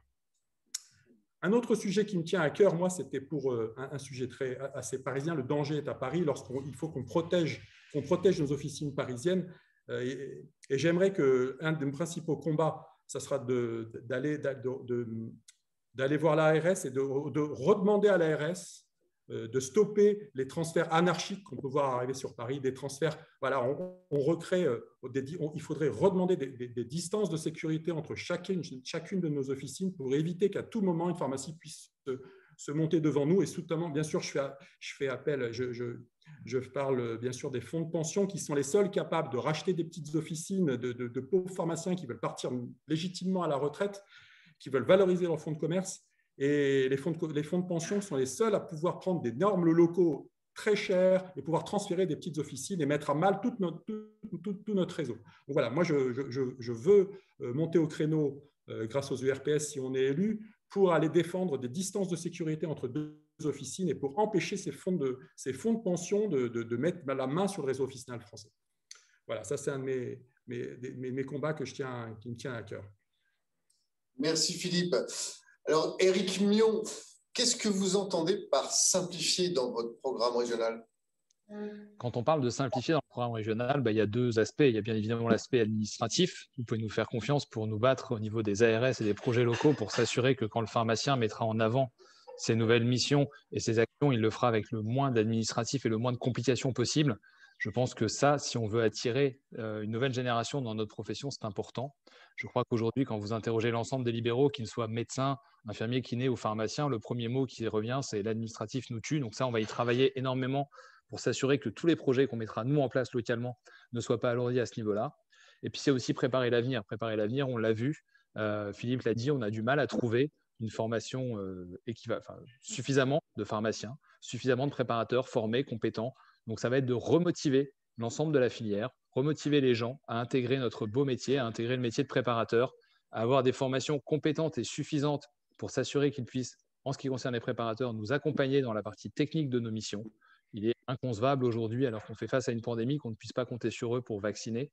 Un autre sujet qui me tient à cœur, moi, c'était pour un sujet assez parisien. Le danger est à Paris lorsqu'il faut qu'on protège nos officines parisiennes. Et j'aimerais qu'un de mes principaux combats, ça sera d'aller voir l'ARS et de redemander à l'ARS de stopper les transferts anarchiques qu'on peut voir arriver sur Paris, des transferts, voilà, on recrée, il faudrait redemander des distances de sécurité entre chacune de nos officines pour éviter qu'à tout moment, une pharmacie puisse se monter devant nous. Et notamment, bien sûr, je fais appel, je parle bien sûr des fonds de pension qui sont les seuls capables de racheter des petites officines de pauvres pharmaciens qui veulent partir légitimement à la retraite, qui veulent valoriser leur fonds de commerce. Et les fonds de pension sont les seuls à pouvoir prendre d'énormes locaux très chers et pouvoir transférer des petites officines et mettre à mal tout notre réseau. Donc voilà, moi, je veux monter au créneau grâce aux URPS si on est élu pour aller défendre des distances de sécurité entre deux officines et pour empêcher ces fonds de pension de mettre la main sur le réseau officinal français. Voilà, ça c'est un de mes combats qui me tient à cœur. Merci Philippe. Alors, Éric Millon, qu'est-ce que vous entendez par simplifier dans votre programme régional? Quand on parle de simplifier dans le programme régional, il y a deux aspects. Il y a bien évidemment l'aspect administratif. Vous pouvez nous faire confiance pour nous battre au niveau des ARS et des projets locaux pour s'assurer que quand le pharmacien mettra en avant ces nouvelles missions et ces actions, il le fera avec le moins d'administratif et le moins de complications possible. Je pense que ça, si on veut attirer une nouvelle génération dans notre profession, c'est important. Je crois qu'aujourd'hui, quand vous interrogez l'ensemble des libéraux, qu'ils soient médecins, infirmiers, kinés ou pharmaciens, le premier mot qui revient, c'est l'administratif nous tue. Donc ça, on va y travailler énormément pour s'assurer que tous les projets qu'on mettra nous en place localement ne soient pas alourdis à ce niveau-là. Et puis, c'est aussi préparer l'avenir. Préparer l'avenir, on l'a vu, Philippe l'a dit, on a du mal à trouver une formation suffisamment de pharmaciens, suffisamment de préparateurs formés, compétents. Donc, ça va être de remotiver l'ensemble de la filière, remotiver les gens à intégrer notre beau métier, à intégrer le métier de préparateur, à avoir des formations compétentes et suffisantes pour s'assurer qu'ils puissent, en ce qui concerne les préparateurs, nous accompagner dans la partie technique de nos missions. Il est inconcevable aujourd'hui, alors qu'on fait face à une pandémie, qu'on ne puisse pas compter sur eux pour vacciner.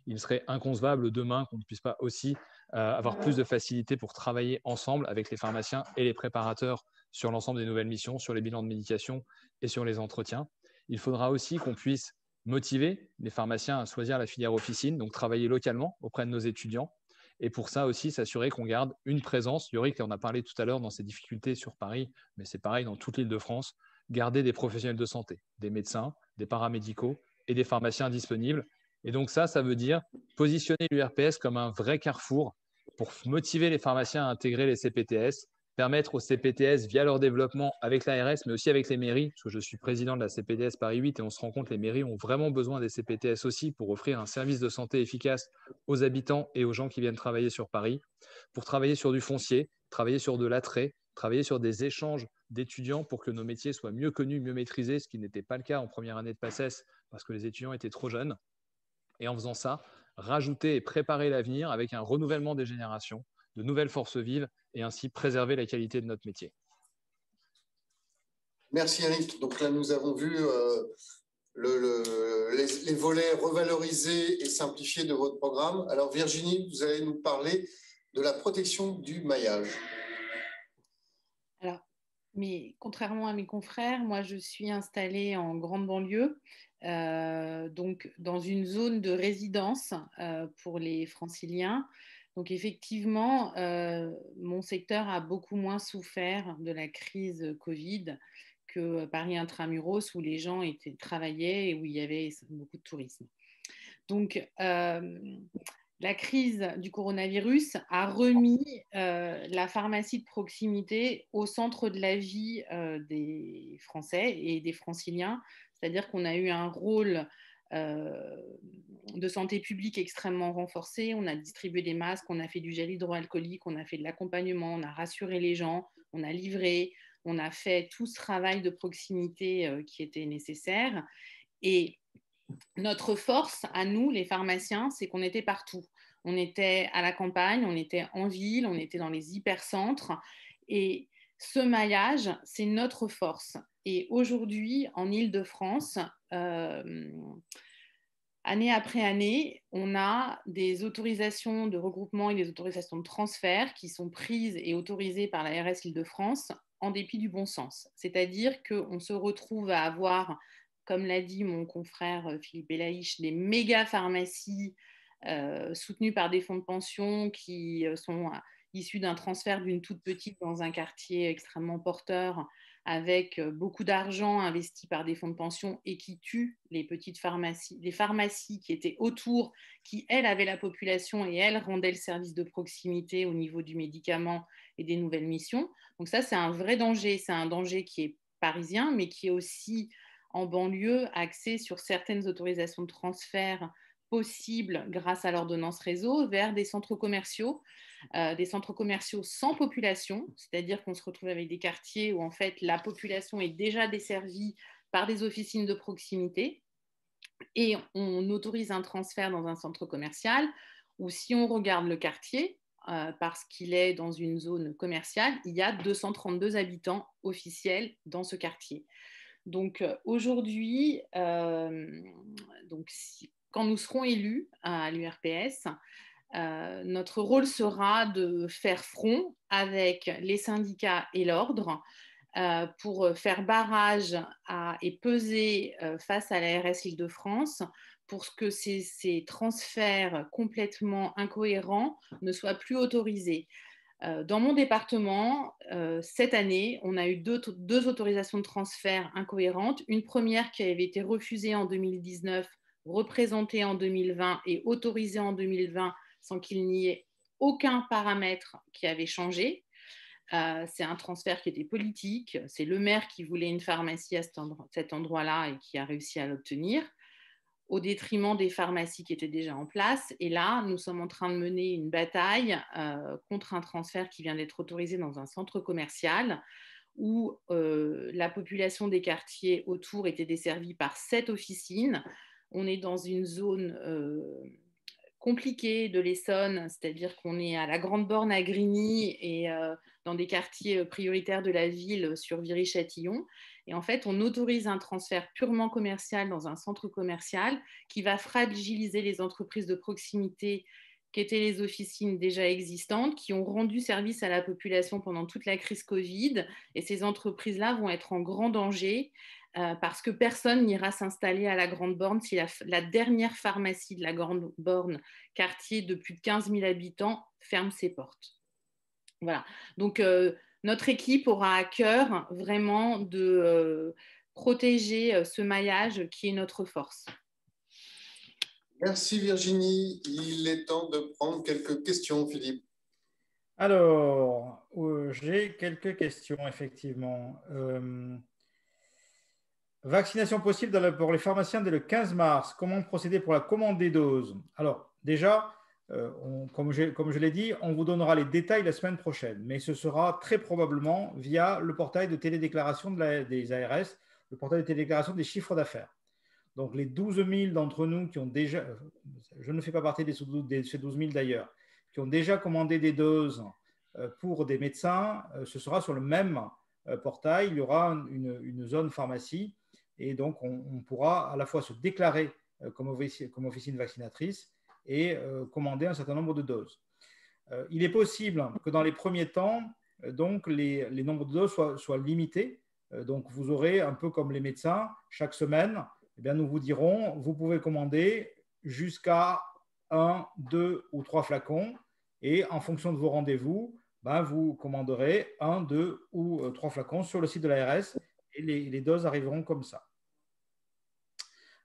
Il serait inconcevable demain qu'on ne puisse pas aussi avoir plus de facilité pour travailler ensemble avec les pharmaciens et les préparateurs sur l'ensemble des nouvelles missions, sur les bilans de médication et sur les entretiens. Il faudra aussi qu'on puisse motiver les pharmaciens à choisir la filière officine, donc travailler localement auprès de nos étudiants. Et pour ça aussi, s'assurer qu'on garde une présence. Yorick en a parlé tout à l'heure dans ses difficultés sur Paris, mais c'est pareil dans toute l'Île-de-France. Garder des professionnels de santé, des médecins, des paramédicaux et des pharmaciens disponibles. Et donc ça veut dire positionner l'URPS comme un vrai carrefour pour motiver les pharmaciens à intégrer les CPTS, permettre aux CPTS, via leur développement avec l'ARS, mais aussi avec les mairies, parce que je suis président de la CPTS Paris 8 et on se rend compte que les mairies ont vraiment besoin des CPTS aussi pour offrir un service de santé efficace aux habitants et aux gens qui viennent travailler sur Paris, pour travailler sur du foncier, travailler sur de l'attrait, travailler sur des échanges d'étudiants pour que nos métiers soient mieux connus, mieux maîtrisés, ce qui n'était pas le cas en première année de PACES parce que les étudiants étaient trop jeunes. Et en faisant ça, rajouter et préparer l'avenir avec un renouvellement des générations, de nouvelles forces vives et ainsi préserver la qualité de notre métier. Merci Eric. Donc là, nous avons vu les volets revalorisés et simplifiés de votre programme. Alors Virginie, vous allez nous parler de la protection du maillage. Alors, mais contrairement à mes confrères, moi je suis installée en grande banlieue, donc dans une zone de résidence pour les franciliens. Donc effectivement, mon secteur a beaucoup moins souffert de la crise Covid que Paris intramuros où les gens travaillaient et où il y avait beaucoup de tourisme. Donc, la crise du coronavirus a remis la pharmacie de proximité au centre de la vie des Français et des Franciliens. C'est-à-dire qu'on a eu un rôle de santé publique extrêmement renforcé. On a distribué des masques, on a fait du gel hydroalcoolique, on a fait de l'accompagnement, on a rassuré les gens, on a livré, on a fait tout ce travail de proximité qui était nécessaire. Et notre force à nous, les pharmaciens, c'est qu'on était partout. On était à la campagne, on était en ville, on était dans les hypercentres. Et ce maillage, c'est notre force. Et aujourd'hui, en Île-de-France, année après année, on a des autorisations de regroupement et des autorisations de transfert qui sont prises et autorisées par la RS Île-de-France en dépit du bon sens. C'est-à-dire qu'on se retrouve à avoir, comme l'a dit mon confrère Philippe Belaïch, des méga pharmacies soutenues par des fonds de pension qui sont issus d'un transfert d'une toute petite dans un quartier extrêmement porteur avec beaucoup d'argent investi par des fonds de pension et qui tuent les petites pharmacies, les pharmacies qui étaient autour, qui, elles, avaient la population et elles rendaient le service de proximité au niveau du médicament et des nouvelles missions. Donc ça, c'est un vrai danger. C'est un danger qui est parisien, mais qui est aussi en banlieue, axé sur certaines autorisations de transfert possibles grâce à l'ordonnance réseau vers des centres commerciaux sans population, c'est-à-dire qu'on se retrouve avec des quartiers où en fait la population est déjà desservie par des officines de proximité et on autorise un transfert dans un centre commercial où si on regarde le quartier, parce qu'il est dans une zone commerciale, il y a 232 habitants officiels dans ce quartier. Donc aujourd'hui, quand nous serons élus à l'URPS, notre rôle sera de faire front avec les syndicats et l'ordre pour faire barrage et peser face à la RS Île-de-France pour que ces transferts complètement incohérents ne soient plus autorisés. Dans mon département, cette année, on a eu deux autorisations de transfert incohérentes. Une première qui avait été refusée en 2019, représentée en 2020 et autorisée en 2020 sans qu'il n'y ait aucun paramètre qui avait changé. C'est un transfert qui était politique. C'est le maire qui voulait une pharmacie à cet endroit-là et qui a réussi à l'obtenir, au détriment des pharmacies qui étaient déjà en place. Et là, nous sommes en train de mener une bataille contre un transfert qui vient d'être autorisé dans un centre commercial où la population des quartiers autour était desservie par 7 officines. On est dans une zone compliquée de l'Essonne, c'est-à-dire qu'on est à la Grande Borne à Grigny et dans des quartiers prioritaires de la ville sur Viry-Châtillon. Et en fait, on autorise un transfert purement commercial dans un centre commercial qui va fragiliser les entreprises de proximité qui étaient les officines déjà existantes, qui ont rendu service à la population pendant toute la crise Covid. Et ces entreprises-là vont être en grand danger parce que personne n'ira s'installer à la Grande Borne si la dernière pharmacie de la Grande Borne, quartier de plus de 15 000 habitants, ferme ses portes. Voilà. Donc, notre équipe aura à cœur vraiment de protéger ce maillage qui est notre force. Merci Virginie. Il est temps de prendre quelques questions, Philippe. Alors, j'ai quelques questions, effectivement. Vaccination possible pour les pharmaciens dès le 15 mars. Comment procéder pour la commande des doses? Alors, déjà, comme je l'ai dit, on vous donnera les détails la semaine prochaine, mais ce sera très probablement via le portail de télédéclaration des ARS, le portail de télédéclaration des chiffres d'affaires. Donc, les 12 000 d'entre nous qui ont déjà, je ne fais pas partie de ces 12 000 d'ailleurs, qui ont déjà commandé des doses pour des médecins, ce sera sur le même portail. Il y aura une zone pharmacie et donc on pourra à la fois se déclarer comme officine vaccinatrice et commander un certain nombre de doses. Il est possible que dans les premiers temps, donc les nombres de doses soient limités. Donc, vous aurez un peu comme les médecins, chaque semaine, eh bien, nous vous dirons, vous pouvez commander jusqu'à 1, 2 ou 3 flacons et en fonction de vos rendez-vous, vous commanderez 1, 2 ou 3 flacons sur le site de l'ARS et les doses arriveront comme ça.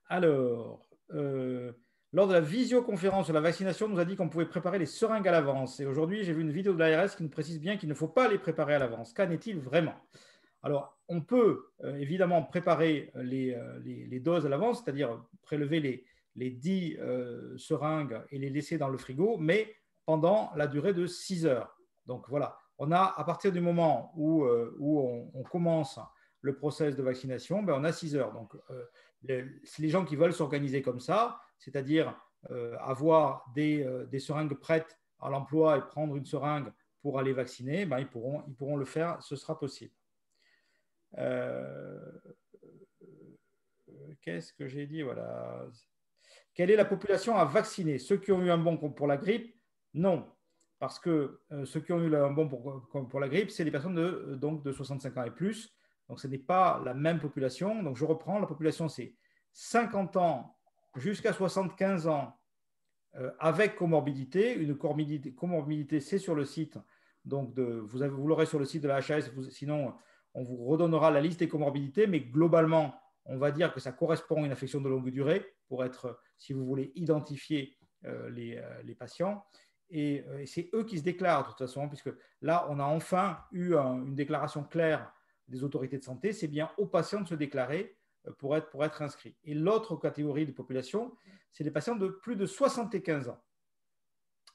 Alors, lors de la visioconférence sur la vaccination, on nous a dit qu'on pouvait préparer les seringues à l'avance. Et aujourd'hui, j'ai vu une vidéo de l'ARS qui nous précise bien qu'il ne faut pas les préparer à l'avance. Qu'en est-il vraiment? Alors, on peut évidemment préparer les doses à l'avance, c'est-à-dire prélever les 10 seringues et les laisser dans le frigo, mais pendant la durée de 6 heures. Donc voilà, on a à partir du moment où on commence le process de vaccination, on a 6 heures. Donc les gens qui veulent s'organiser comme ça, c'est-à-dire avoir des seringues prêtes à l'emploi et prendre une seringue pour aller vacciner, ils pourront le faire, ce sera possible. Qu'est-ce que j'ai dit? Voilà. Quelle est la population à vacciner? Ceux qui ont eu un bon pour la grippe? Non, parce que ceux qui ont eu un bon pour la grippe, c'est les personnes de 65 ans et plus. Donc, ce n'est pas la même population. Donc, je reprends. La population, c'est 50 ans jusqu'à 75 ans avec comorbidité. Une comorbidité, c'est sur le site. Donc, vous l'aurez sur le site de la HAS. Sinon, on vous redonnera la liste des comorbidités. Mais globalement, on va dire que ça correspond à une affection de longue durée pour être, si vous voulez, identifier les patients. Et c'est eux qui se déclarent de toute façon, puisque là, on a enfin eu une déclaration claire des autorités de santé. C'est bien aux patients de se déclarer pour être inscrits. Et l'autre catégorie de population, c'est les patients de plus de 75 ans.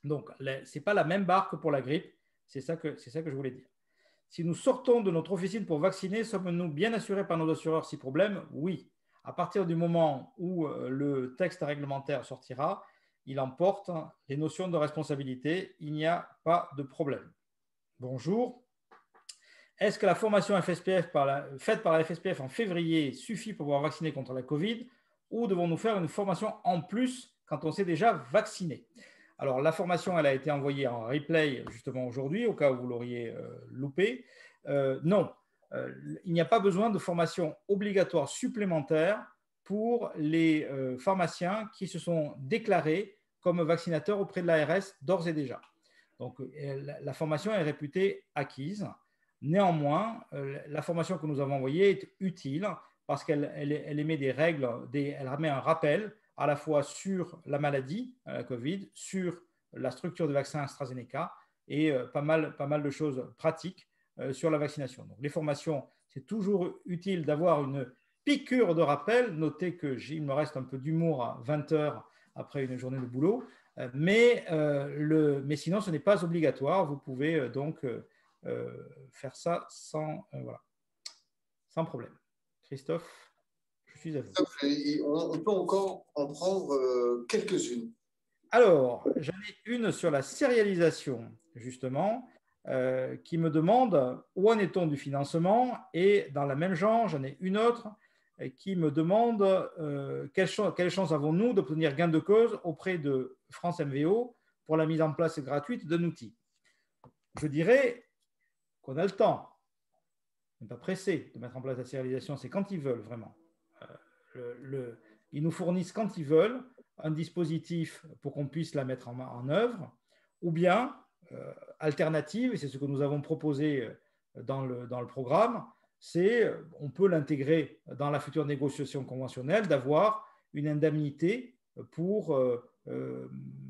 Donc, ce n'est pas la même barre que pour la grippe. C'est ça que je voulais dire. Si nous sortons de notre officine pour vacciner, sommes-nous bien assurés par nos assureurs si problème? Oui. À partir du moment où le texte réglementaire sortira, il emporte les notions de responsabilité. Il n'y a pas de problème. Bonjour. Est-ce que la formation FSPF faite par la FSPF en février suffit pour pouvoir vacciner contre la Covid ou devons-nous faire une formation en plus quand on s'est déjà vacciné? Alors, la formation, elle a été envoyée en replay justement aujourd'hui, au cas où vous l'auriez loupé. Non, il n'y a pas besoin de formation obligatoire supplémentaire pour les pharmaciens qui se sont déclarés comme vaccinateurs auprès de l'ARS d'ores et déjà. Donc, la formation est réputée acquise. Néanmoins, la formation que nous avons envoyée est utile parce qu'elle émet des règles, elle remet un rappel à la fois sur la maladie, la Covid, sur la structure de vaccin AstraZeneca et pas mal de choses pratiques sur la vaccination. Donc, les formations, c'est toujours utile d'avoir une piqûre de rappel. Notez qu'il me reste un peu d'humour à 20 heures après une journée de boulot, mais sinon, ce n'est pas obligatoire. Vous pouvez donc faire ça sans problème. Christophe, je suis à vous. On peut encore en prendre quelques-unes. Alors, j'en ai une sur la sérialisation, justement, qui me demande où en est-on du financement, et dans la même genre, j'en ai une autre qui me demande quelle chance avons-nous d'obtenir gain de cause auprès de France MVO pour la mise en place gratuite d'un outil. Je dirais qu'on a le temps. On n'est pas pressé de mettre en place la sérialisation, c'est quand ils veulent vraiment. Ils nous fournissent quand ils veulent un dispositif pour qu'on puisse la mettre en œuvre, ou bien, alternative, et c'est ce que nous avons proposé dans le programme, c'est on peut l'intégrer dans la future négociation conventionnelle, d'avoir une indemnité pour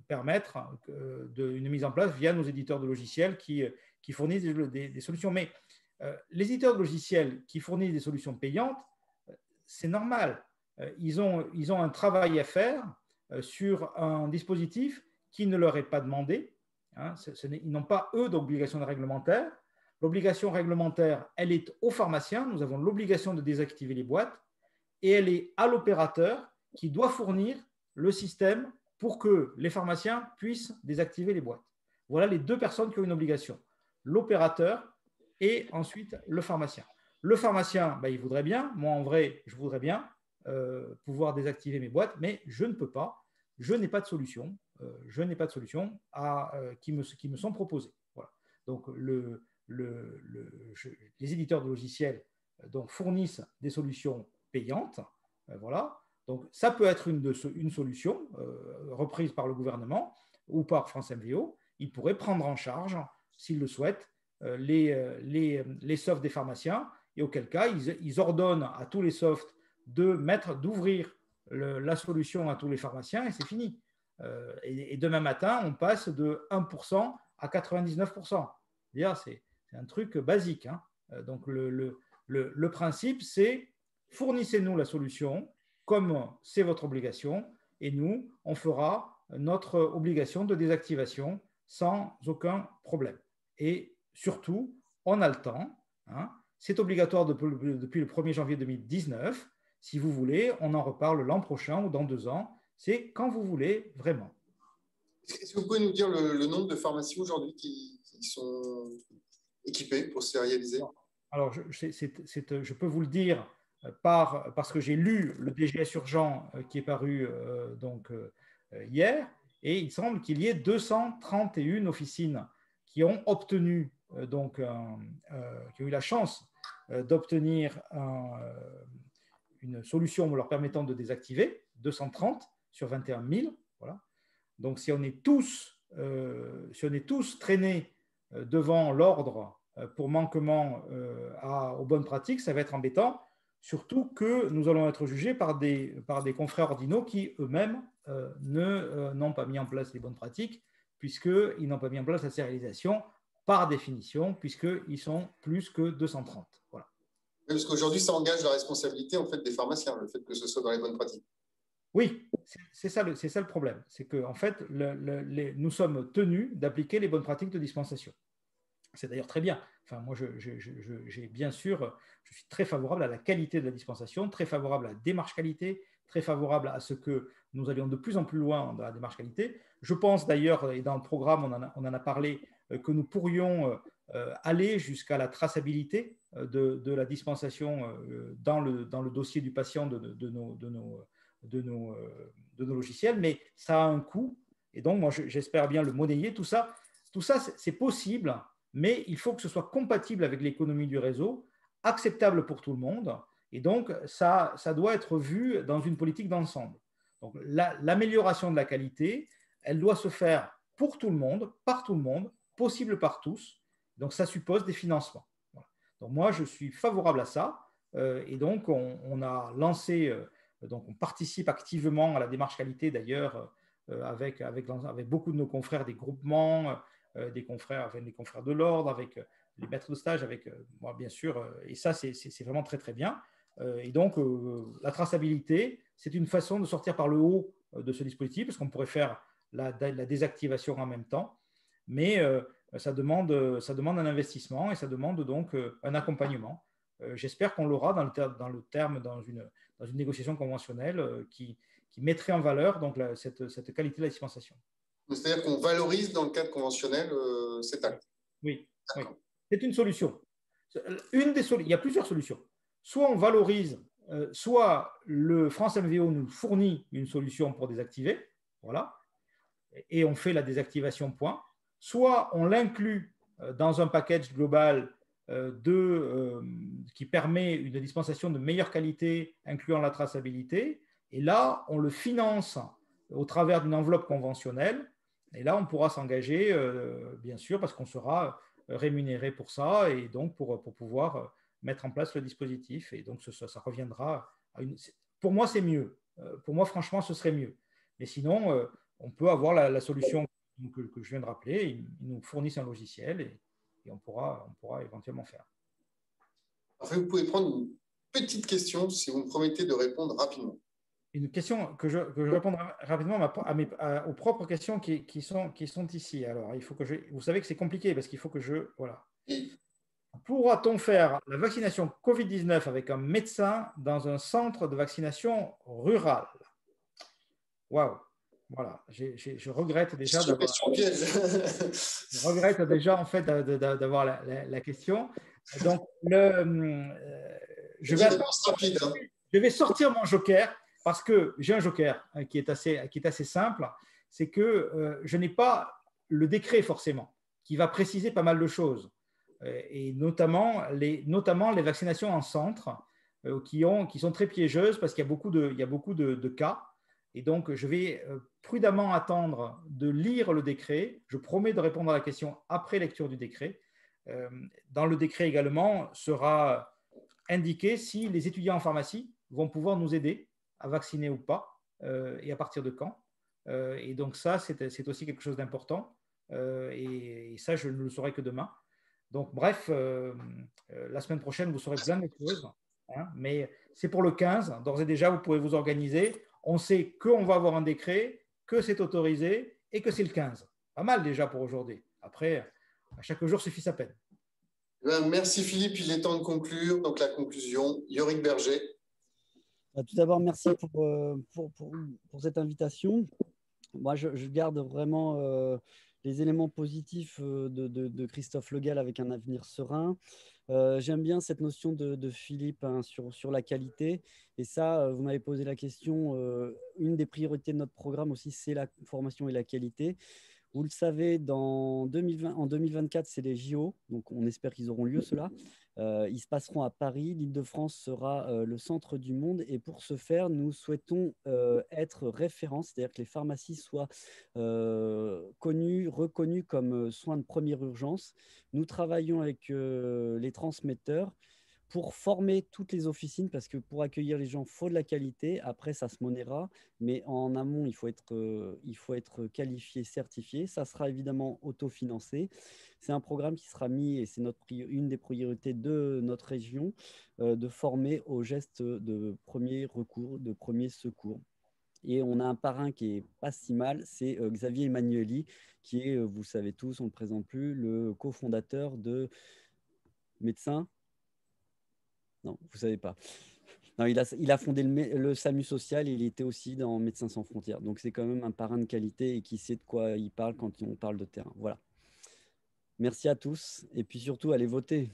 permettre une mise en place via nos éditeurs de logiciels qui fournissent des solutions. Mais les éditeurs de logiciels qui fournissent des solutions payantes, c'est normal. Ils ont un travail à faire sur un dispositif qui ne leur est pas demandé. Hein, ils n'ont pas, eux, d'obligation réglementaire. L'obligation réglementaire, elle est aux pharmaciens. Nous avons l'obligation de désactiver les boîtes et elle est à l'opérateur qui doit fournir le système pour que les pharmaciens puissent désactiver les boîtes. Voilà les deux personnes qui ont une obligation. L'opérateur et ensuite le pharmacien. Le pharmacien, il voudrait bien. Moi, en vrai, je voudrais bien pouvoir désactiver mes boîtes, mais je ne peux pas. Je n'ai pas de solution. Je n'ai pas de solution qui me sont proposées. Voilà. Donc, les éditeurs de logiciels fournissent des solutions payantes. Voilà. Donc, ça peut être une solution reprise par le gouvernement ou par France MVO. Ils pourraient prendre en charge, s'ils le souhaitent, les softs des pharmaciens et auquel cas, ils ordonnent à tous les softs d'ouvrir la solution à tous les pharmaciens et c'est fini. Et demain matin, on passe de 1% à 99%. C'est un truc basique. Hein. Donc, le principe, c'est fournissez-nous la solution comme c'est votre obligation et nous, on fera notre obligation de désactivation sans aucun problème. Et surtout, on a le temps. Hein. C'est obligatoire depuis le 1er janvier 2019. Si vous voulez, on en reparle l'an prochain ou dans 2 ans. C'est quand vous voulez, vraiment. Est-ce que vous pouvez nous dire le nombre de pharmacies aujourd'hui qui sont équipées pour se réaliser? Alors, je peux vous le dire parce que j'ai lu le DGS urgent qui est paru hier, et il semble qu'il y ait 231 officines qui ont obtenu, qui ont eu la chance d'obtenir une solution leur permettant de désactiver, 230 sur 21 000. Voilà. Donc, si on est tous traînés devant l'ordre pour manquement aux bonnes pratiques, ça va être embêtant, surtout que nous allons être jugés par des confrères ordinaux qui eux-mêmes n'ont pas mis en place les bonnes pratiques, puisqu'ils n'ont pas mis en place la sérialisation par définition, puisqu'ils sont plus que 230. Voilà. Parce qu'aujourd'hui, ça engage la responsabilité en fait, des pharmaciens, le fait que ce soit dans les bonnes pratiques. Oui, c'est ça le problème. C'est qu'en fait, nous sommes tenus d'appliquer les bonnes pratiques de dispensation. C'est d'ailleurs très bien. Enfin, moi, j'ai bien sûr, je suis très favorable à la qualité de la dispensation, très favorable à la démarche qualité, très favorable à ce que nous allions de plus en plus loin dans la démarche qualité. Je pense d'ailleurs, et dans le programme, on en a parlé, que nous pourrions aller jusqu'à la traçabilité de la dispensation dans le dossier du patient de nos logiciels, mais ça a un coût. Et donc, moi, j'espère bien le monnayer. Tout ça, c'est possible, mais il faut que ce soit compatible avec l'économie du réseau, acceptable pour tout le monde. Et donc, ça doit être vu dans une politique d'ensemble. Donc, l'amélioration de la qualité, elle doit se faire pour tout le monde, par tout le monde, possible par tous. Donc, ça suppose des financements. Voilà. Donc, moi, je suis favorable à ça. Et donc, on a lancé, donc on participe activement à la démarche qualité, d'ailleurs, avec beaucoup de nos confrères des groupements, des confrères de l'ordre, avec les maîtres de stage, avec moi, bien sûr. Et ça, c'est vraiment très, très bien. Et donc, la traçabilité, c'est une façon de sortir par le haut de ce dispositif, parce qu'on pourrait faire la désactivation en même temps. Mais ça demande un investissement et ça demande donc un accompagnement. J'espère qu'on l'aura dans une négociation conventionnelle qui mettrait en valeur donc, cette qualité de la dispensation. C'est-à-dire qu'on valorise dans le cadre conventionnel cet acte. Oui, oui. C'est une solution. Il y a plusieurs solutions. Soit on valorise, soit le France MVO nous fournit une solution pour désactiver, voilà, et on fait la désactivation point. Soit on l'inclut dans un package global qui permet une dispensation de meilleure qualité, incluant la traçabilité, et là, on le finance au travers d'une enveloppe conventionnelle, et là, on pourra s'engager, bien sûr, parce qu'on sera rémunéré pour ça, et donc pour pouvoir mettre en place le dispositif. Et donc, ça reviendra à une... Pour moi, c'est mieux. Pour moi, franchement, ce serait mieux. Mais sinon, on peut avoir la solution que je viens de rappeler. Ils nous fournissent un logiciel et on pourra éventuellement faire. Après, vous pouvez prendre une petite question si vous me promettez de répondre rapidement. Une question que je réponds rapidement aux propres questions qui sont ici. Alors, il faut que vous savez que c'est compliqué parce qu'il faut que voilà. Pourra-t-on faire la vaccination Covid-19 avec un médecin dans un centre de vaccination rural? Waouh! Voilà, je regrette déjà d'avoir la question. Donc, je vais sortir mon joker parce que j'ai un joker qui est assez simple. C'est que je n'ai pas le décret forcément qui va préciser pas mal de choses et notamment les vaccinations en centre qui sont très piégeuses parce qu'il y a beaucoup de cas. Et donc, je vais prudemment attendre de lire le décret. Je promets de répondre à la question après lecture du décret. Dans le décret également sera indiquer si les étudiants en pharmacie vont pouvoir nous aider à vacciner ou pas, et à partir de quand. Et donc ça, c'est aussi quelque chose d'important. Et ça, je ne le saurai que demain. Donc bref, la semaine prochaine, vous saurez plein de choses. Hein, mais c'est pour le 15. D'ores et déjà, vous pouvez vous organiser. On sait qu'on va avoir un décret, que c'est autorisé et que c'est le 15. Pas mal déjà pour aujourd'hui. Après, à chaque jour suffit sa peine. Merci Philippe, il est temps de conclure. Donc la conclusion, Yorick Berger. Tout d'abord, merci pour cette invitation. Moi, je garde vraiment les éléments positifs de Christophe Le Gall avec un avenir serein. J'aime bien cette notion de Philippe hein, sur la qualité. Et ça, vous m'avez posé la question. Une des priorités de notre programme aussi, c'est la formation et la qualité. Vous le savez, en 2024, c'est les JO. Donc, on espère qu'ils auront lieu, ceux-là. Ils se passeront à Paris. L'Île-de-France sera le centre du monde. Et pour ce faire, nous souhaitons être référents, c'est-à-dire que les pharmacies soient reconnues comme soins de première urgence. Nous travaillons avec les transmetteurs pour former toutes les officines, parce que pour accueillir les gens, il faut de la qualité. Après, ça se monnaiera. Mais en amont, il faut être qualifié, certifié. Ça sera évidemment autofinancé. C'est un programme qui sera mis, et c'est une des priorités de notre région, de former aux gestes de premier recours, de premier secours. Et on a un parrain qui est pas si mal, c'est Xavier Emmanueli, qui est, vous savez tous, on ne le présente plus, le cofondateur de Médecins. Non, vous ne savez pas. Non, il a fondé le SAMU social et il était aussi dans Médecins sans frontières. Donc, c'est quand même un parrain de qualité et qui sait de quoi il parle quand on parle de terrain. Voilà. Merci à tous. Et puis surtout, allez voter.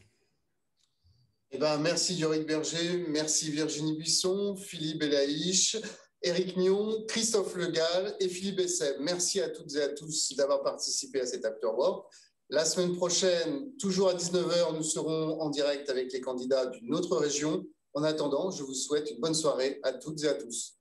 Merci Yorick Berger, merci Virginie Buisson, Philippe Belaïch, Éric Mion, Christophe Le Gall et Philippe Esseb. Merci à toutes et à tous d'avoir participé à cet Afterwork. La semaine prochaine, toujours à 19h, nous serons en direct avec les candidats d'une autre région. En attendant, je vous souhaite une bonne soirée à toutes et à tous.